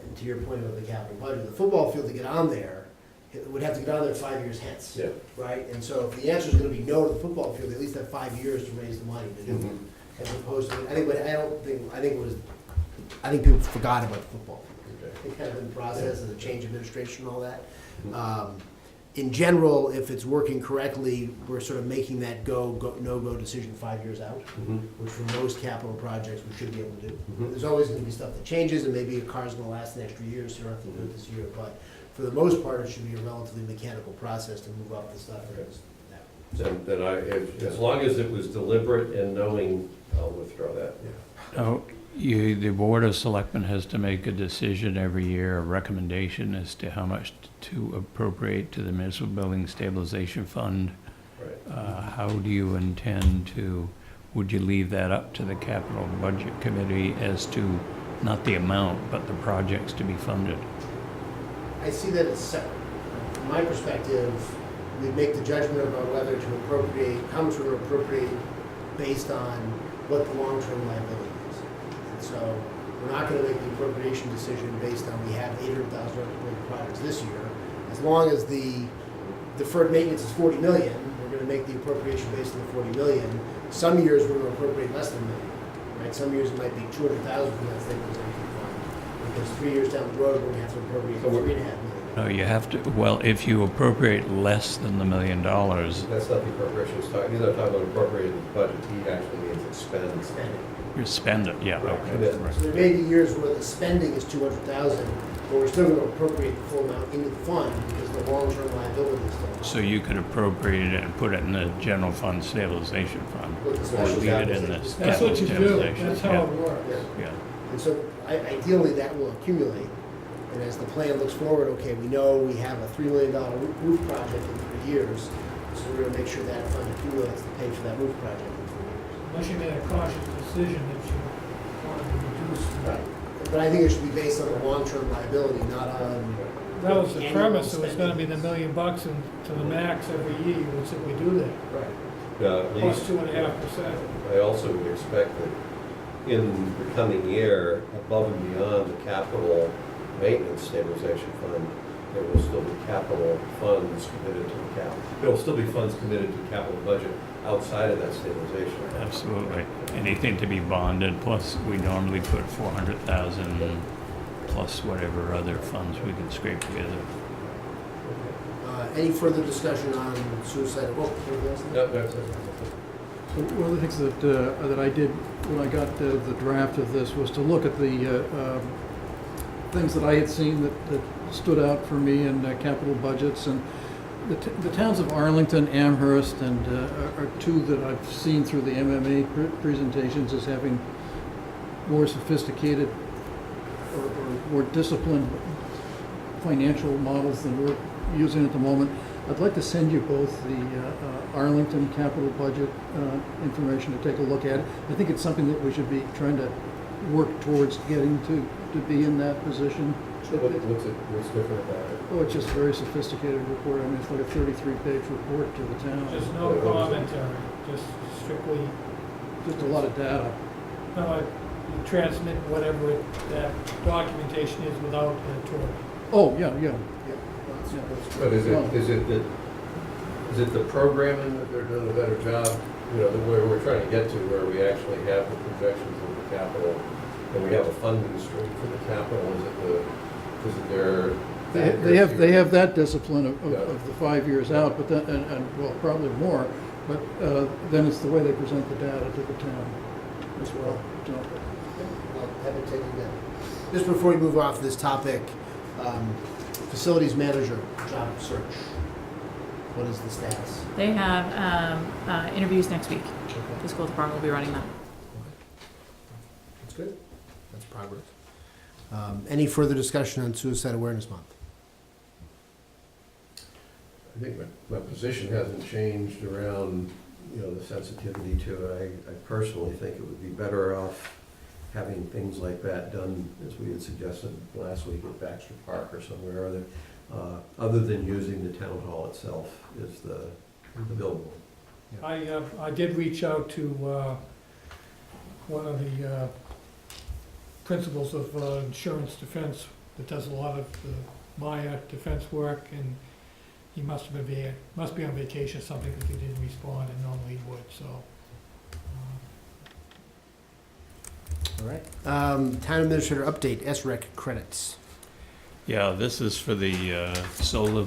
And to your point about the capital budget, the football field to get on there, it would have to get on there 5 years hence, Yeah. right? And so if the answer is gonna be no to the football field, they at least have 5 years to raise the money to do it. As opposed to, I think people forgot about the football field. Okay. They kind of in the process of the change of administration and all that. In general, if it's working correctly, we're sort of making that no-go decision 5 years out, which for most capital projects, we should be able to do. There's always gonna be stuff that changes, and maybe a car's gonna last an extra year, so you don't have to do it this year, but for the most part, it should be a relatively mechanical process to move up the stuff. Then as long as it was deliberate and knowing, I'll withdraw that. Now, the Board of Selectmen has to make a decision every year, a recommendation as to how much to appropriate to the Municipal Building Stabilization Fund. Right. How do you intend to, would you leave that up to the Capital Budget Committee as to not the amount, but the projects to be funded? I see that as separate. From my perspective, we make the judgment about whether to appropriate, how much we're going to appropriate based on what the long-term liability is. And so we're not going to make the appropriation decision based on we have $800,000 worth of projects this year. As long as the deferred maintenance is $40 million, we're going to make the appropriation based on the $40 million. Some years we're going to appropriate less than $1 million, right? Some years it might be $200,000 from that stabilization fund. Because 3 years down the road, we're going to have to appropriate $3.5 million. No, you have to, well, if you appropriate less than the $1 million, That's not the appropriation he's talking about appropriating the budget. He actually means expend. Spending. you spend it, yeah, okay. Right. So there may be years where the spending is $200,000, but we're still going to appropriate the full amount into the fund because the long-term liability is still. So you could appropriate it and put it in the general fund stabilization fund, With the or special leave it in the stabilization. That's what you do, stabilization, that's how yeah. it works. Yeah. Yeah. And so ideally, that will accumulate. And as the plan looks forward, okay, we know we have a $3 million roof project in 3 years, so we're going to make sure that fund accumulates to pay for that roof project in 3 years. Unless you made a cautious decision that you wanted to reduce. Right. But I think it should be based on the long-term liability, not on. That was the annual premise, it was gonna be the $1 spending. million and to the max every year, you would simply do that, Right. plus 2.5%. I also would expect that in the coming year, above and beyond the capital maintenance stabilization fund, there will still be capital funds committed to the capital. There will still be funds committed to capital budget outside of that stabilization. Absolutely. Anything to be bonded, plus we normally put 400,000 plus whatever other funds we can scrape together. Any further discussion on suicide? That's it. So one of the things that I did when I got the draft of this was to look at the things that I had seen that stood out for me in capital budgets. And the towns of Arlington, Amherst, and are two that I've seen through the MMA presentations as having more sophisticated or more disciplined financial models than we're using at the moment. I'd like to send you both the Arlington capital budget information to take a look at. I think it's something that we should be trying to work towards getting to be in that position. What's different about it? Oh, it's just a very sophisticated report. I mean, it's like a 33-page report to the town. Just no commentary, just strictly, Just a lot of data. no, you transmit whatever that documentation is without authority. Oh, yeah. But is it the programming that they're doing a better job? You know, where we're trying to get to, where we actually have the projections of the capital, and we have a funding stream for the capital. Is it their? They have that discipline of the 5 years out, but then, and well, probably more, but then it's the way they present the data to the town as well. So, I'll have it taken again. Just before we move off this topic, facilities manager job search. What is the status? They have interviews next week. Okay. The school department will be running that. That's good. That's progress. Any further discussion on Suicide Awareness Month? I think my position hasn't changed around, the sensitivity to it. I personally think it would be better off having things like that done, as we had suggested last week at Baxter Park or somewhere other than using the town hall itself as the billboard. I did reach out to one of the principals of insurance defense that does a lot of the Maya defense work, and he must be on vacation or something because he didn't respond, and normally he would, so. All right. Town Administrator update, SREC credits. Yeah, this is for the solar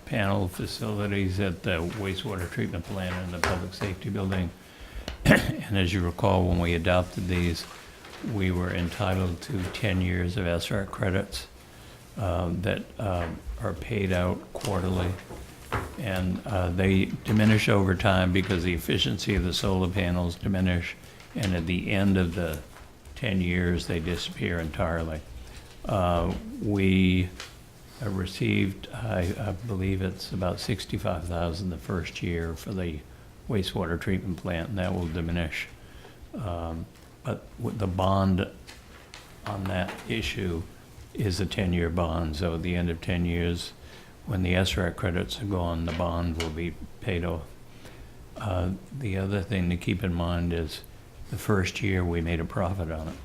panel facilities at the wastewater treatment plant in the public safety building. And as you recall, when we adopted these, we were entitled to 10 years of SREC credits that are paid out quarterly. And they diminish over time because the efficiency of the solar panels diminish. And at the end of the 10 years, they disappear entirely. We received, I believe it's about $65,000 the first year for the wastewater treatment plant, and that will diminish. But with the bond on that issue is a 10-year bond, so at the end of 10 years, when the SREC credits are gone, the bond will be paid off. The other thing to keep in mind is the first year we made a profit on it.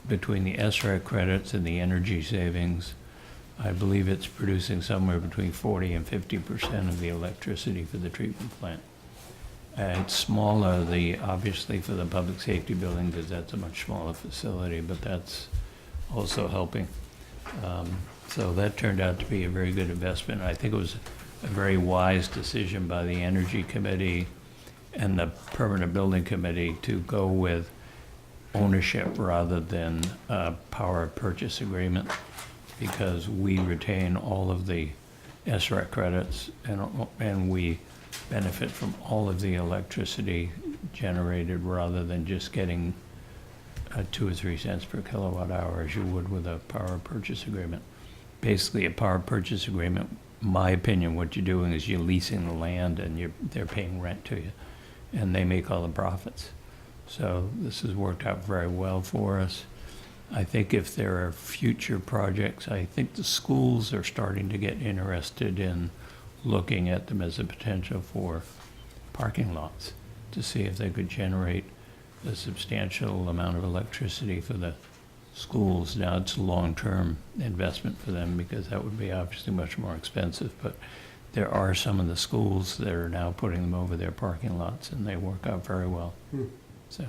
Between the SREC credits and the energy savings, I believe it's producing somewhere between 40 and 50% of the electricity for the treatment plant. It's smaller, obviously, for the public safety building, because that's a much smaller facility, but that's also helping. So that turned out to be a very good investment. I think it was a very wise decision by the Energy Committee and the Permanent Building Committee to go with ownership rather than power purchase agreement, because we retain all of the SREC credits and we benefit from all of the electricity generated rather than just getting 2 or 3 cents per kilowatt hour as you would with a power purchase agreement. Basically, a power purchase agreement, in my opinion, what you're doing is you're leasing the land and they're paying rent to you, and they make all the profits. So this has worked out very well for us. I think if there are future projects, I think the schools are starting to get interested in looking at them as a potential for parking lots to see if they could generate a substantial amount of electricity for the schools. Now, it's a long-term investment for them because that would be obviously much more expensive, but there are some of the schools that are now putting them over their parking lots, and they work out very well. So,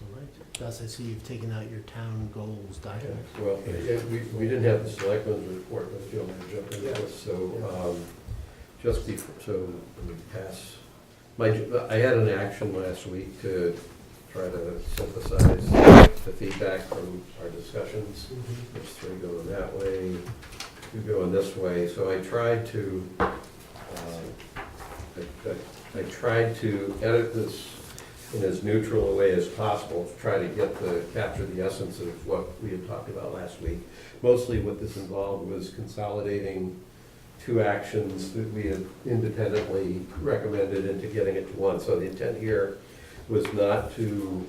All right. Gus, I see you've taken out your town goals document. Well, yeah, we didn't have the selectmen's report, but if you want me to jump into this, so, just before, so, let me pass. I had an action last week to try to synthesize the feedback from our discussions. There's 3 going that way, 2 going this way, so I tried to, I tried to edit this in as neutral a way as possible to try to capture the essence of what we had talked about last week. Mostly what this involved was consolidating 2 actions that we had independently recommended into getting it to one. So the intent here was not to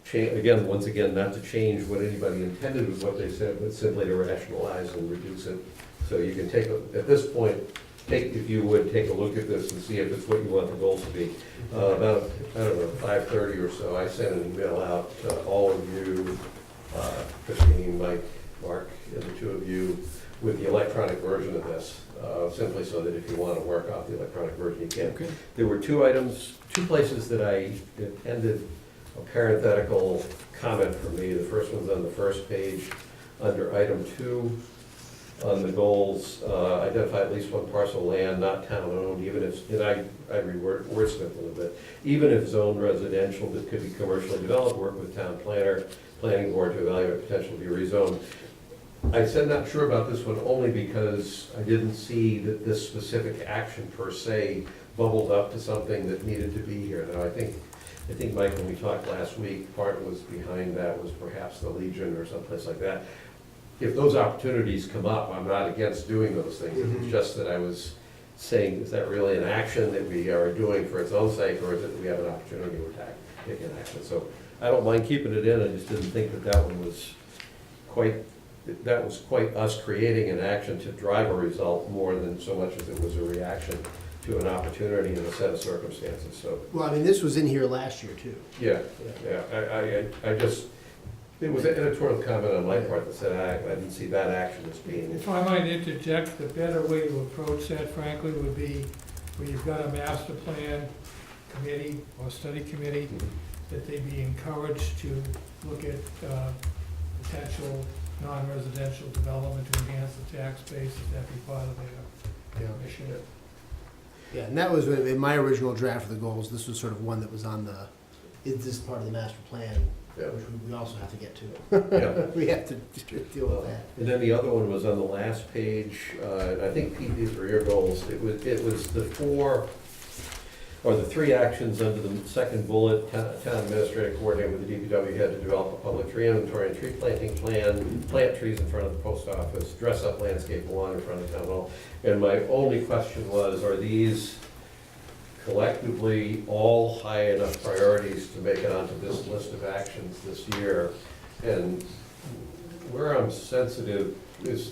change, once again, not to change what anybody intended with what they said, but simply to rationalize and reduce it. So you can at this point, if you would, take a look at this and see if it's what you want the goals to be. About, I don't know, 5:30 or so, I sent an email out to all of you, Christine, Mike, Mark, and the 2 of you, with the electronic version of this, simply so that if you want to work off the electronic version, you can. Okay. There were 2 places that I intended a parenthetical comment from me. The first one's on the first page, under item 2, on the goals, identify at least 1 parcel of land not town-owned, even if, and I wordsmith a little bit, even if zoned residential that could be commercially developed, work with town planning board to evaluate potential to be rezoned. I said not sure about this one only because I didn't see that this specific action per se bubbled up to something that needed to be here. Now, I think, Mike, when we talked last week, part was behind that was perhaps the Legion or someplace like that. If those opportunities come up, I'm not against doing those things. It's just that I was saying, is that really an action that we are doing for its own sake, or is it that we have an opportunity to take an action? So I don't mind keeping it in, I just didn't think that one was quite us creating an action to drive a result more than so much as it was a reaction to an opportunity in a set of circumstances, so. Well, I mean, this was in here last year, too. Yeah, I just, it was an editorial comment on my part that said I didn't see that action as being. If I might interject, the better way to approach that, frankly, would be where you've got a master plan committee or study committee, that they be encouraged to look at potential non-residential development to enhance the tax base, that be part of their mission. Yeah, and that was in my original draft of the goals. This was sort of one that was on is this part of the master plan, which we also have to get to. We have to deal with that. And then the other one was on the last page, and I think, Pete, these were your goals. It was the 3 actions under the second bullet. Town administrator coordinate with the DPW head to develop a public tree inventory and tree planting plan, plant trees in front of the post office, dress up landscape lawn in front of the town hall. And my only question was, are these collectively all high enough priorities to make it onto this list of actions this year? And where I'm sensitive is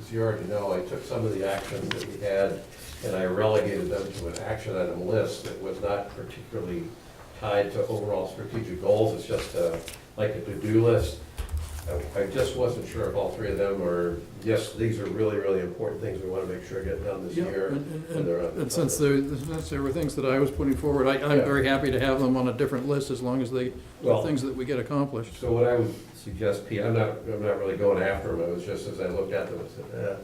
you already know, I took some of the actions that we had and I relegated them to an action item list that was not particularly tied to overall strategic goals. It's just like a to-do list. I just wasn't sure if all 3 of them are, yes, these are really, really important things we want to make sure get done this year. And since there were things that I was putting forward, I'm very happy to have them on a different list as long as they are things that we get accomplished. So what I would suggest, Pete, I'm not really going after them. It was just as I looked at them, I said,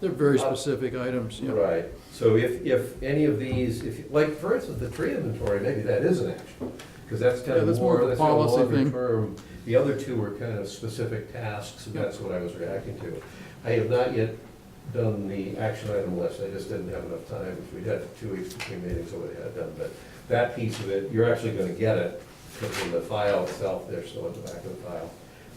they're very specific items. Yeah. Right. So if any of these, like for instance, the tree inventory, maybe that is an action, because that's kind of that's more of a that's policy longer thing. term. The other 2 were kind of specific tasks, and that's what I was reacting to. I have not yet done the action item list. I just didn't have enough time. If we'd had 2 weeks between meetings, I would have had it done. But that piece of it, you're actually going to get it, because in the file itself, they're still at the back of the file.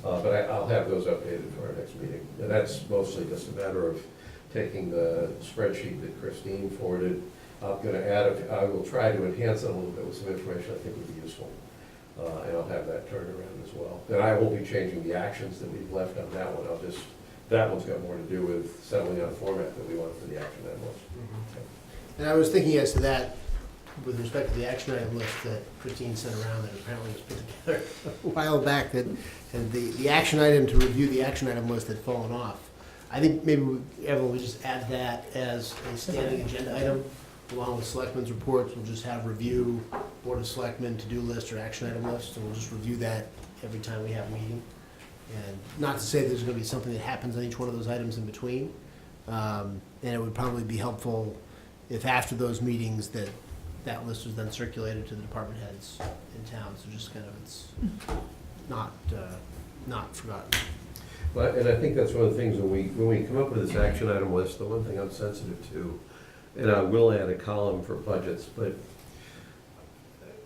But I'll have those updated for our next meeting. And that's mostly just a matter of taking the spreadsheet that Christine forwarded. I'm going to I will try to enhance it a little bit with some information I think would be useful. And I'll have that turned around as well. And I won't be changing the actions that we've left on that one. That one's got more to do with settling on a format that we want for the action item list. And I was thinking as to that, with respect to the action item list that Christine sent around that apparently was put together a while back, that and the action item to review the action item list had fallen off. I think maybe Evelyn, we just add that as a standing agenda item along with selectmen's reports. We'll just have review, Board of Selectmen to-do list or action item list, and we'll just review that every time we have a meeting. And not to say there's gonna be something that happens on each one of those items in between. And it would probably be helpful if after those meetings that list was then circulated to the department heads in town, so just kind of it's not forgotten. But, and I think that's one of the things when we come up with this action item list, the one thing I'm sensitive to, and I will add a column for budgets, but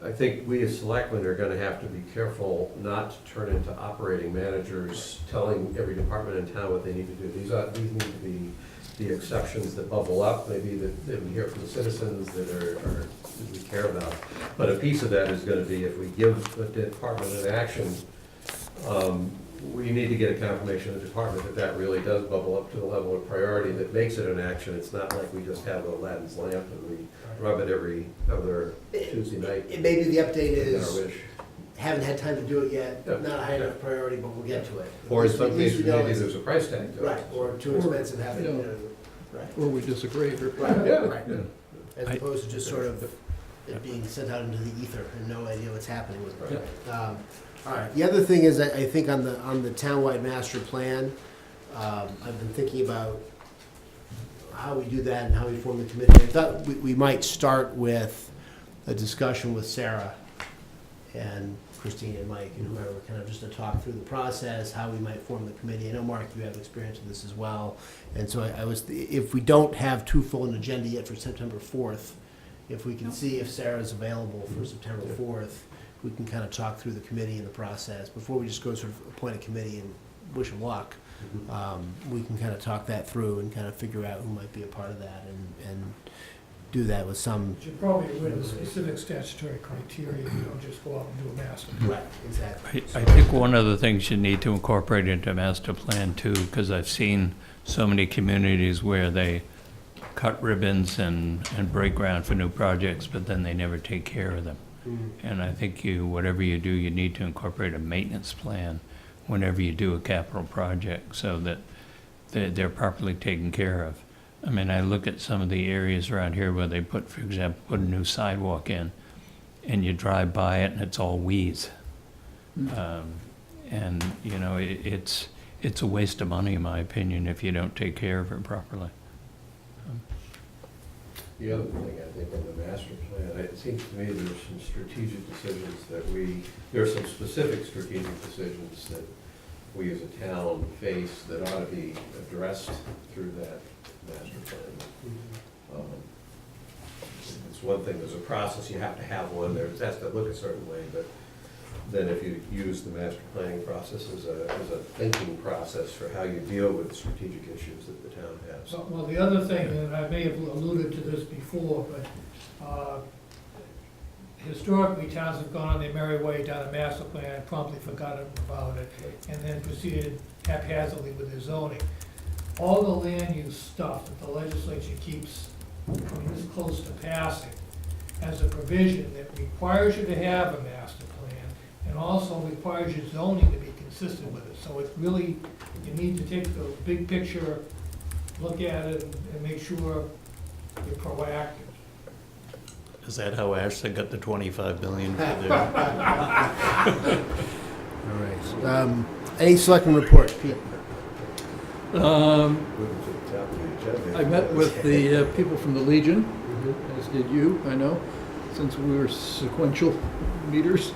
I think we as selectmen are gonna have to be careful not to turn into operating managers telling every department in town what they need to do. These need to be the exceptions that bubble up, maybe that we hear from the citizens that we care about. But a piece of that is gonna be if we give a department an action, we need to get a confirmation of the department that really does bubble up to the level of priority that makes it an action. It's not like we just have Aladdin's lamp and we rub it every other Tuesday night. It may be the update in our is, wish. haven't had time to do it yet, Yep. not a high enough priority, but we'll get to it. Or in At some least we cases, know maybe it's- there's a price tag to it. Right, or too expensive having, you know, right. Or we disagree, or. Right, Yeah. right. Yeah. As opposed to just sort of it being sent out into the ether and no idea what's happening with it. All right, the other thing is, I think on the townwide master plan, I've been thinking about how we do that and how we form the committee. I thought we might start with a discussion with Sarah and Christine and Mike and whoever, kind of just to talk through the process, how we might form the committee. I know, Mark, you have experience with this as well. And so I was, if we don't have too full an agenda yet for September 4th, if we can see if Sarah's available for September 4th, we can kind of talk through the committee and the process. Before we just go sort of appoint a committee and wish them luck, we can kind of talk that through and kind of figure out who might be a part of that and do that with some. But you're probably aware of the specific statutory criteria, you don't just go out and do a master plan. Right, exactly. I think one of the things you need to incorporate into master plan too, because I've seen so many communities where they cut ribbons and break ground for new projects, but then they never take care of them. And I think whatever you do, you need to incorporate a maintenance plan whenever you do a capital project so that they're properly taken care of. I mean, I look at some of the areas around here where they put, for example, put a new sidewalk in, and you drive by it and it's all weeds. And, you know, it's a waste of money, in my opinion, if you don't take care of it properly. The other thing, I think, on the master plan, it seems to me there's some strategic decisions there are some specific strategic decisions that we as a town face that ought to be addressed through that master plan. It's one thing, there's a process, you have to have one, it has to look a certain way, but then if you use the master planning process as a thinking process for how you deal with strategic issues that the town has. Well, the other thing, and I may have alluded to this before, but historically, towns have gone on their merry way down a master plan and promptly forgotten about it, and then proceeded haphazardly with their zoning. All the land use stuff that the legislature keeps coming this close to passing has a provision that requires you to have a master plan and also requires your zoning to be consistent with it. So it's really, you need to take the big picture, look at it, and make sure you're proactive. Is that how Ashley got the 25 billion for the? All right. Any selectmen report, Pete? I met with the people from the Legion, as did you, I know, since we were sequential meters.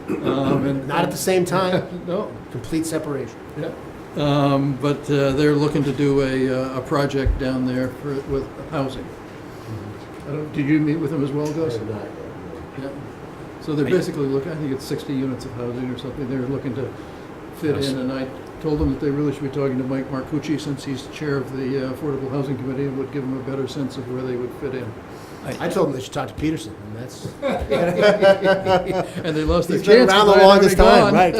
Not at the same time? No. Complete separation. Yeah. But they're looking to do a project down there with housing. Did you meet with them as well, Gus? Yeah. So they're basically looking, I think it's 60 units of housing or something, they're looking to fit in, and I told them that they really should be talking to Mike Marcucci, since he's chair of the Affordable Housing Committee, and would give them a better sense of where they would fit in. I told them they should talk to Peterson, and that's. And they lost their He's been chance. around the longest time, right?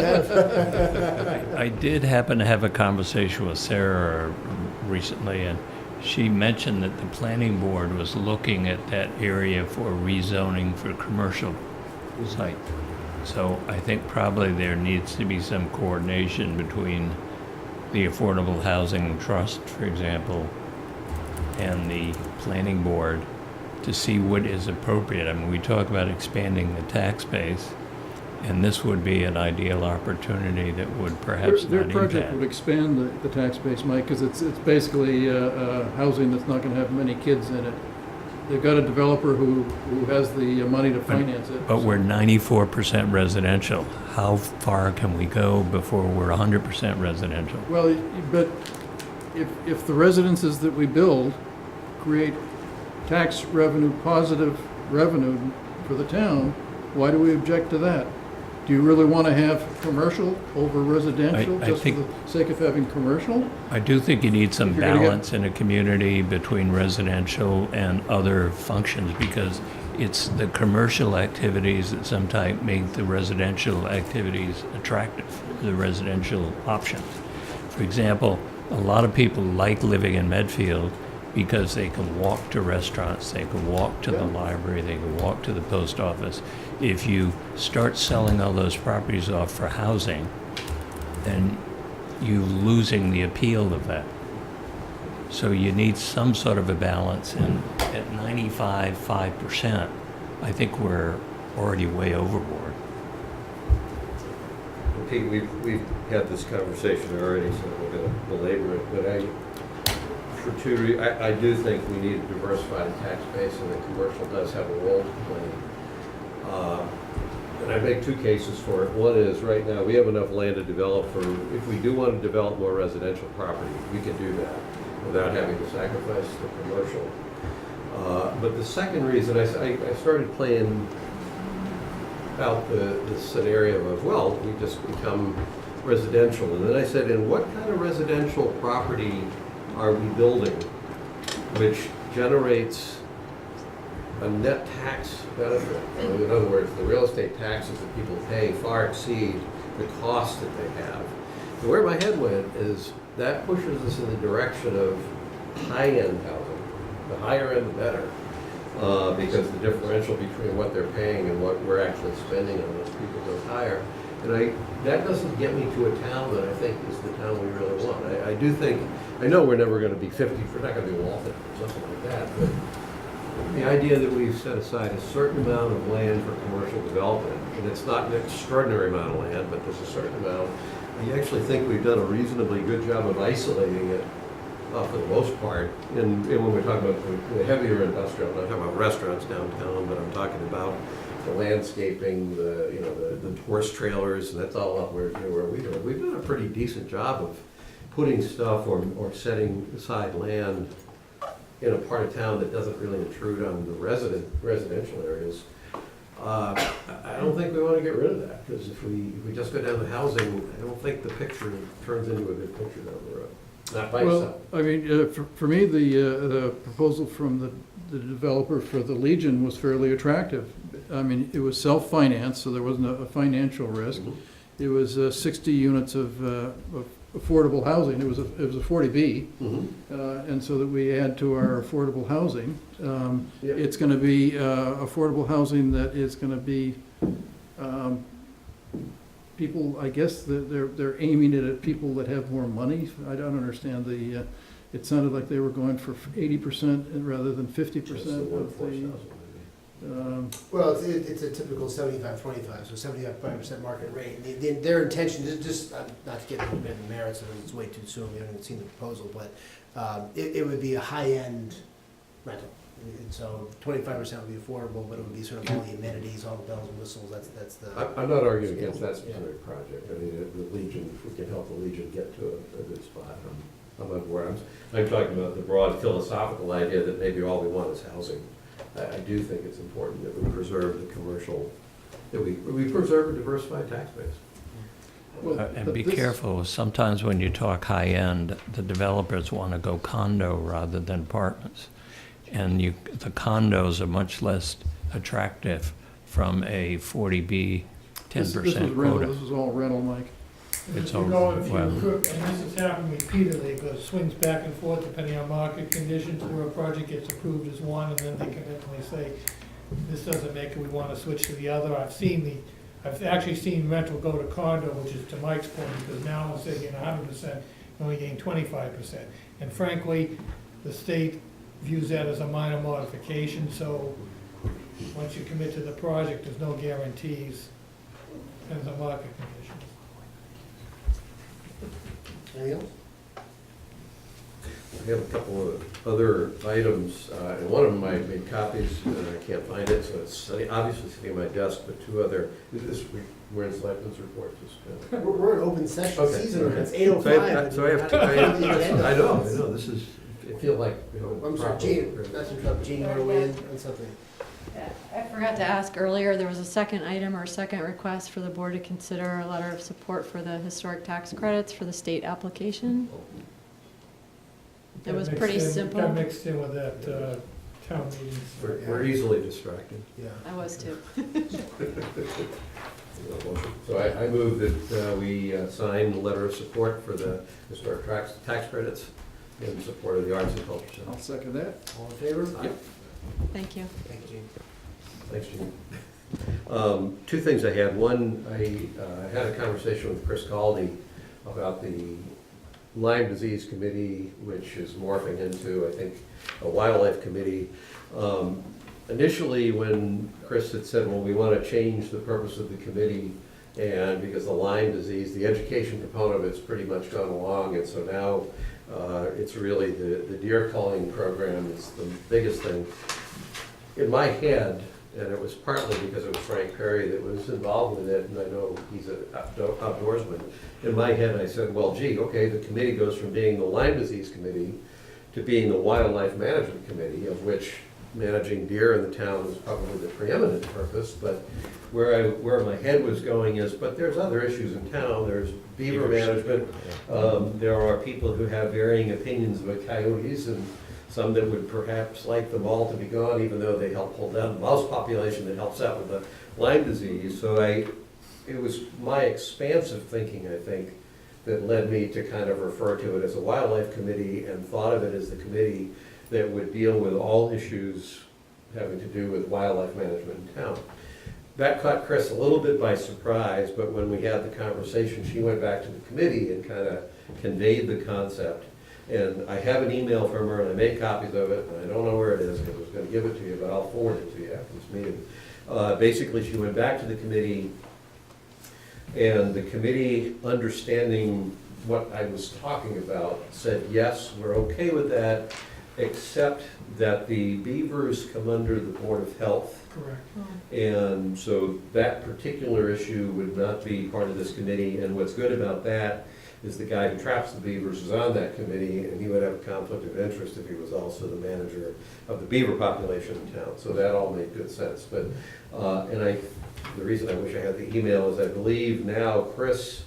I did happen to have a conversation with Sarah recently, and she mentioned that the planning board was looking at that area for rezoning for commercial site. So I think probably there needs to be some coordination between the Affordable Housing Trust, for example, and the planning board to see what is appropriate. I mean, we talk about expanding the tax base, and this would be an ideal opportunity that would perhaps Their not project impact. would expand the tax base, Mike, because it's basically housing that's not going to have many kids in it. They've got a developer who has the money to finance it. But we're 94% residential. How far can we go before we're 100% residential? Well, but if the residences that we build create tax revenue, positive revenue for the town, why do we object to that? Do you really want to have commercial over residential I just for think- the sake of having commercial? I do think you need some If you're gonna get- balance in a community between residential and other functions, because it's the commercial activities that sometimes make the residential activities attractive, the residential options. For example, a lot of people like living in Medfield because they can walk to restaurants, they can walk to the library, they can walk to the post office. If you start selling all those properties off for housing, then you're losing the appeal of that. So you need some sort of a balance, and at 95.5%, I think we're already way overboard. Pete, we've had this conversation already, so we're going to belabor it, but I do think we need to diversify the tax base, and the commercial does have a role to play. And I make two cases for it. One is, right now, we have enough land to develop for, if we do want to develop more residential property, we can do that without having to sacrifice the commercial. But the second reason, I started playing out the scenario of, well, we just become residential. And then I said, and what kind of residential property are we building which generates a net tax benefit? In other words, the real estate taxes that people pay far exceed the cost that they have. And where my head went is that pushes us in the direction of high-end housing. The higher end, the better. Because the differential between what they're paying and what we're actually spending on those people goes higher. And that doesn't get me to a town that I think is the town we really want. I do think, I know we're never going to be 50, we're not going to be Waltham or something like that, but the idea that we've set aside a certain amount of land for commercial development, and it's not an extraordinary amount of land, but there's a certain amount, I actually think we've done a reasonably good job of isolating it for the most part. And when we're talking about the heavier industrial, I'm not talking about restaurants downtown, but I'm talking about the landscaping, the horse trailers, and that's all up where we do it. We've done a pretty decent job of putting stuff or setting aside land in a part of town that doesn't really intrude on the residential areas. I don't think we want to get rid of that, because if we just go down to housing, I don't think the picture turns into a good picture down the road. Not by itself. Well, I mean, for me, the proposal from the developer for the Legion was fairly attractive. I mean, it was self-financed, so there wasn't a financial risk. Mhm. It was 60 units of affordable housing. It was a 40B, and so that we add to our affordable housing. Yeah. It's going to be affordable housing that is going to be people, I guess, they're aiming it at people that have more money. I don't understand it sounded like they were going for 80% rather than 50% of the. Well, it's a typical 75-25, so 75% market rate. And their intention is just, not to get into the merits of it, it's way too soon, we haven't even seen the proposal, but it would be a high-end rental. And so 25% would be affordable, but it would be sort of all the amenities, all the bells and whistles, that's the. I'm not arguing against that specific project. I mean, the Legion, if we can help the Legion get to a good spot, I'm on board. I'm talking about the broad philosophical idea that maybe all we want is housing. I do think it's important that we preserve the commercial, that we preserve a diversified tax base. Well, And but be this- careful, sometimes when you talk high-end, the developers want to go condo rather than apartments. And the condos are much less attractive from a 40B 10% This was rental. quota. This was all rental, Mike. It's If you over, go, if you, well, and this has happened repeatedly, it goes, swings back and forth depending on market conditions, where a project gets approved as one, and then they can definitely say, this doesn't make it, we wanna switch to the other. I've actually seen rental go to condo, which is to Mike's point, because now instead of getting 100%, you're only getting 25%. And frankly, the state views that as a minor modification, so once you commit to the project, there's no guarantees, depends on market conditions. Anything else? I have a couple of other items, and one of them I made copies, and I can't find it, so it's obviously sitting on my desk, but two other, we're in Selectmen's report. We're in open session Okay, season, okay. it's 8:05. So I know, this is, it feels like, you know. I'm sorry, Gene, that's your trouble. Gene, you want to weigh in on something? I forgot to ask earlier, there was a second item or second request for the board to consider a letter of support for the historic tax credits for the state application. It was pretty simple. Got mixed in with that town meeting. We're easily distracted. Yeah. I was too. So I move that we sign the letter of support for the historic tax credits in support of the arts and culture center. I'll second that. All in favor? Yep. Thank you. Thank you, Gene. Thanks, Gene. Two things I had. One, I had a conversation with Chris Caldy about the Lyme Disease Committee, which is morphing into, I think, a wildlife committee. Initially, when Chris had said, well, we want to change the purpose of the committee, and because the Lyme disease, the education component of it's pretty much gone along, and so now it's really the deer culling program is the biggest thing. In my head, and it was partly because it was Frank Perry that was involved with it, and I know he's an outdoorsman. In my head, I said, well, gee, okay, the committee goes from being the Lyme Disease Committee to being the Wildlife Management Committee, of which managing deer in the town is probably the preeminent purpose, but where my head was going is, but there's other issues in town. There's beaver management. There are people who have varying opinions about coyotes, and some that would perhaps like them all to be gone, even though they help hold down the mouse population that helps out with the Lyme disease. So it was my expansive thinking, I think, that led me to kind of refer to it as a wildlife committee and thought of it as the committee that would deal with all issues having to do with wildlife management in town. That caught Chris a little bit by surprise, but when we had the conversation, she went back to the committee and kind of conveyed the concept. And I have an email from her, and I made copies of it, and I don't know where it is because I was going to give it to you, but I'll forward it to you after this meeting. Basically, she went back to the committee, and the committee, understanding what I was talking about, said, yes, we're okay with that, except that the beavers come under the Board of Health. Correct. And so that particular issue would not be part of this committee, and what's good about that is the guy who traps the beavers is on that committee, and he would have a conflict of interest if he was also the manager of the beaver population in town. So that all made good sense. But the reason I wish I had the email is I believe now Chris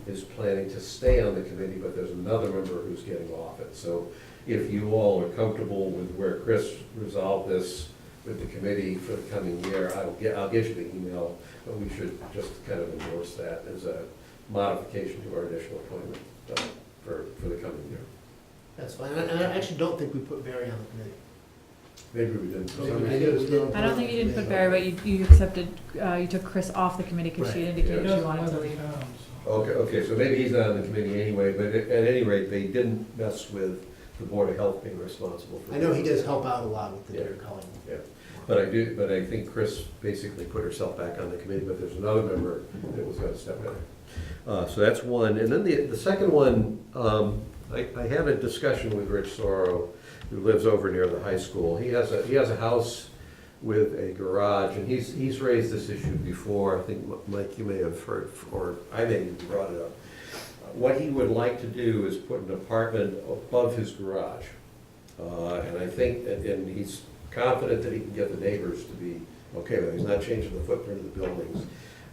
is planning to stay on the committee, but there's another member who's getting off it. So if you all are comfortable with where Chris resolved this with the committee for the coming year, I'll get you the email, but we should just kind of endorse that as a modification to our initial appointment for the coming year. That's fine. And I actually don't think we put Barry on the committee. Maybe we didn't. Maybe we didn't. I don't think you didn't put Barry, but you accepted, you took Chris off the committee because she Right. indicated Yeah. she wanted to leave. Okay, so maybe he's not on the committee anyway, but at any rate, they didn't mess with the Board of Health being responsible for. I know he does help out a lot with the Yeah. deer culling. Yeah, but I think Chris basically put herself back on the committee, but there's another member that was gonna step in. So that's one, and then the second one, I had a discussion with Rich Sorrow, who lives over near the high school. He has a house with a garage, and he's raised this issue before. I think, Mike, you may have heard, or I may have brought it up. What he would like to do is put an apartment above his garage. And I think, and he's confident that he can get the neighbors to be okay with it. He's not changing the footprint of the buildings.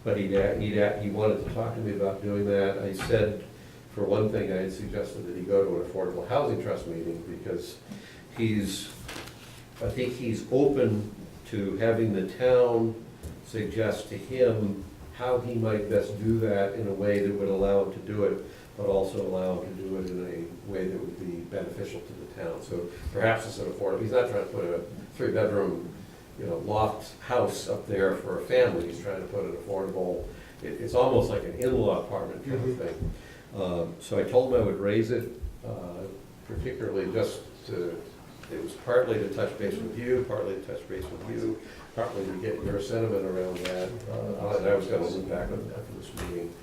But he wanted to talk to me about doing that. I said, for one thing, I had suggested that he go to an Affordable Housing Trust meeting because I think he's open to having the town suggest to him how he might best do that in a way that would allow him to do it, but also allow him to do it in a way that would be beneficial to the town. So perhaps it's an affordable, he's not trying to put a 3-bedroom, loft house up there for a family. He's trying to put an affordable, it's almost like an in-law apartment kind of thing. So I told him I would raise it, particularly just to, it was partly to touch base with you, partly to touch base with you, partly to get your sentiment around that. And I was going to loop back on that for this meeting.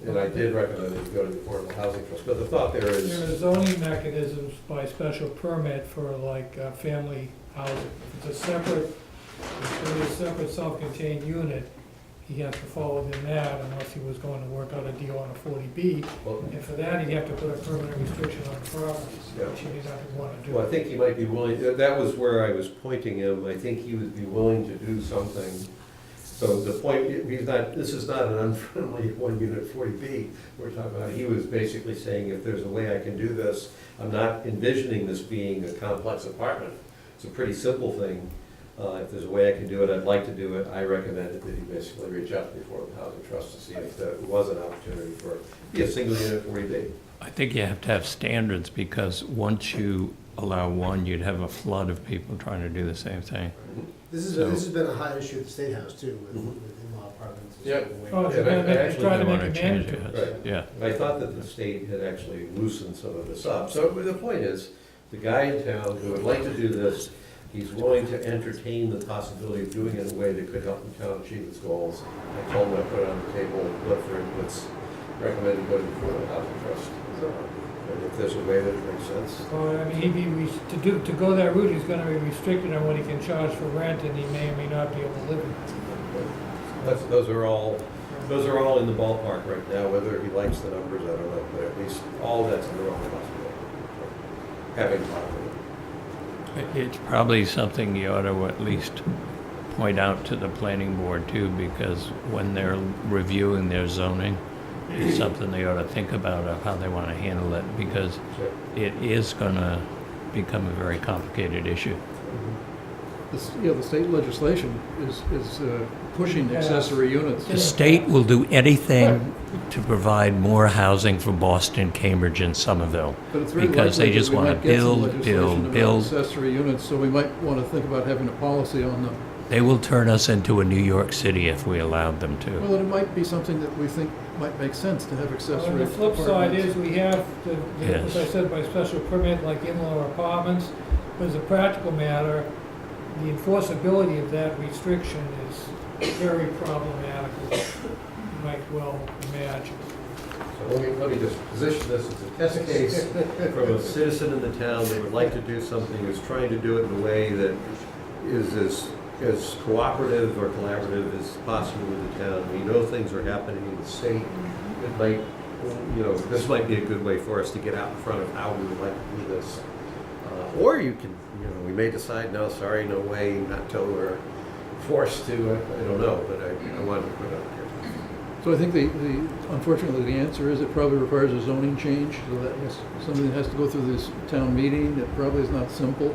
And I did recommend that you go to the Affordable Housing Trust, but the thought there is... There are zoning mechanisms by special permit for like family housing. If it's a separate self-contained unit, he has to fall within that unless he was going to work out a deal on a 40B. And for that, he'd have to put a permanent restriction on the properties, which he doesn't want to do. Well, I think he might be willing, that was where I was pointing him. I think he would be willing to do something. So the point, this is not an unfriendly 1-unit 40B we're talking about. He was basically saying, if there's a way I can do this, I'm not envisioning this being a complex apartment. It's a pretty simple thing. If there's a way I can do it, I'd like to do it. I recommended that he basically reach out to the Affordable Housing Trust to see if there was an opportunity for a single unit 40B. I think you have to have standards, because once you allow one, you'd have a flood of people trying to do the same thing. This has been a high issue at the State House too, with in-law apartments. Yeah. Oh, Yeah, they're actually trying to they make wanna it change mandatory. it. Yeah. I thought that the state had actually loosened some of this up. So the point is, the guy in town who would like to do this, he's willing to entertain the possibility of doing it in a way that could help the town achieve its goals. I told him I put it on the table, look for inputs, recommended go to the Affordable Housing Trust. And if there's a way that it makes sense. Well, I mean, to go that route, he's gonna be restricted on what he can charge for rent, and he may or may not be able to live in it. Those are all in the ballpark right now. Whether he likes the numbers, I don't know, but at least all that's in the realm of possibility. Having talked with him. It's probably something you ought to at least point out to the planning board too, because when they're reviewing their zoning, it's something they ought to think about of how they want to handle it, because it is going to become a very complicated issue. The state legislation is pushing accessory units. The state will do anything to provide more housing for Boston, Cambridge, and Somerville, But it's very because they likely just that we want might to get some build, legislation build, about build. accessory units, so we might want to think about having a policy on them. They will turn us into a New York City if we allowed them to. Well, it might be something that we think might make sense to have accessory Well, and the flip side apartments. is, we have, as I Yes. said, by special permit, like in-law apartments, but as a practical matter, the enforceability of that restriction is very problematical, you might well imagine. So let me just position this as a test case from a citizen in the town that would like to do something, who's trying to do it in a way that is as cooperative or collaborative as possible with the town. We know things are happening in the state. It might, this might be a good way for us to get out in front of how we would like to do this. Or you can, we may decide, no, sorry, no way, not until we're forced to, I don't know, but I wanted to put it out there. So I think unfortunately, the answer is it probably requires a zoning change, so that is something that has to go through this town meeting. It probably is not simple.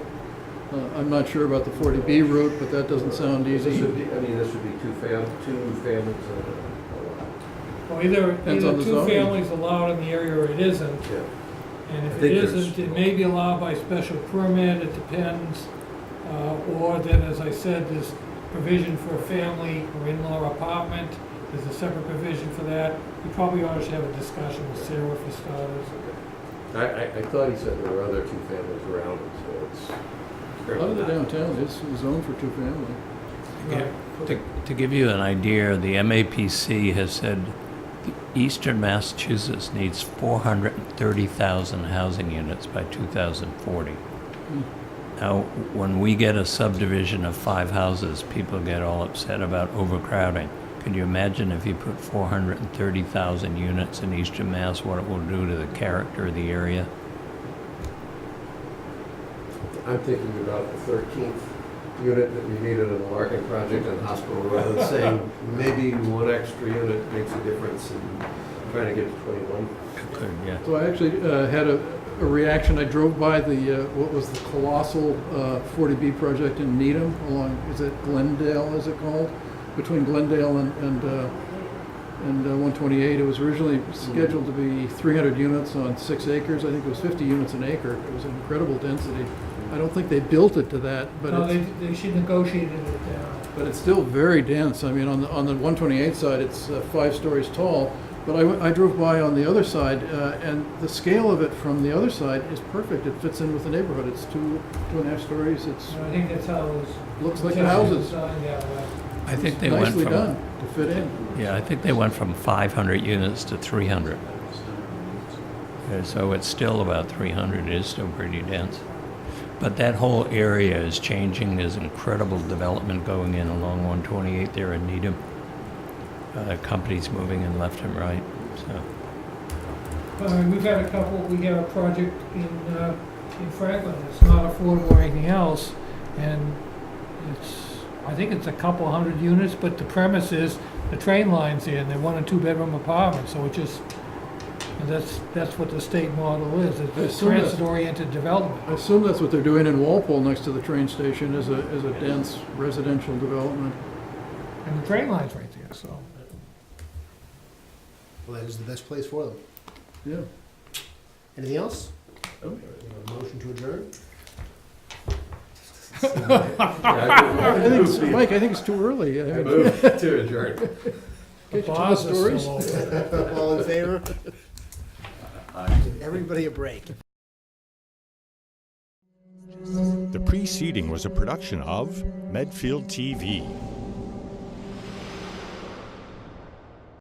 I'm not sure about the 40B route, but that doesn't sound easy. This should be two families and a lot. Well, either Depends on the two zoning. families allowed in the area or it isn't. Yeah. And I if it think there's- isn't, it may be allowed by special permit, it depends. Or then, as I said, there's provision for a family or in-law apartment, there's a separate provision for that. We probably ought to have a discussion with Sarah for starters. I thought he said there were other two families around it, so it's A lot of the downtown is zoned for two-family. To give you an idea, the MAPC has said Eastern Massachusetts needs 430,000 housing units by 2040. Now, when we get a subdivision of 5 houses, people get all upset about overcrowding. Could you imagine if you put 430,000 units in Eastern Mass, what it will do to the character of the area? I'm thinking about the 13th unit that we needed in the Larkin project on Hospital Road, and saying maybe one extra unit makes a difference in trying to get to 21. Could, yeah. So I actually had a reaction. I drove by what was the colossal 40B project in Needham along, is it Glendale, is it called? between Glendale and 128. It was originally scheduled to be 300 units on 6 acres. I think it was 50 units an acre. It was an incredible density. I don't think they built it to that, but No, it's, they should negotiate it down. but it's still very dense. I mean, on the 128 side, it's 5 stories tall. But I drove by on the other side, and the scale of it from the other side is perfect. It fits in with the neighborhood. It's 2.5 stories. It's I think that's how it was. looks like the houses. Designed that way. I think they went Nicely from, done to fit in. yeah, I think they went from 500 units to 300. So it's still about 300, it is still pretty dense. But that whole area is changing, there's incredible development going in along 128 there in Needham. Companies moving in left and right, so. We've had a couple, we have a project in Franklin, it's not affordable or anything else, and I think it's a couple hundred units, but the premise is the train line's in, they're 1 and 2 bedroom apartments, so it just, and that's what the state model is, it's transit-oriented development. I assume that's what they're doing in Walpole next to the train station, is a dense residential development. And the train line's right there, so. Well, that is the best place for them. Yeah. Anything else? Motion to adjourn? Mike, I think it's too early. I mean, Move to adjourn. The Get your bars are stories. still open. All in favor? Give everybody a break. The preceding was a production of Medfield TV.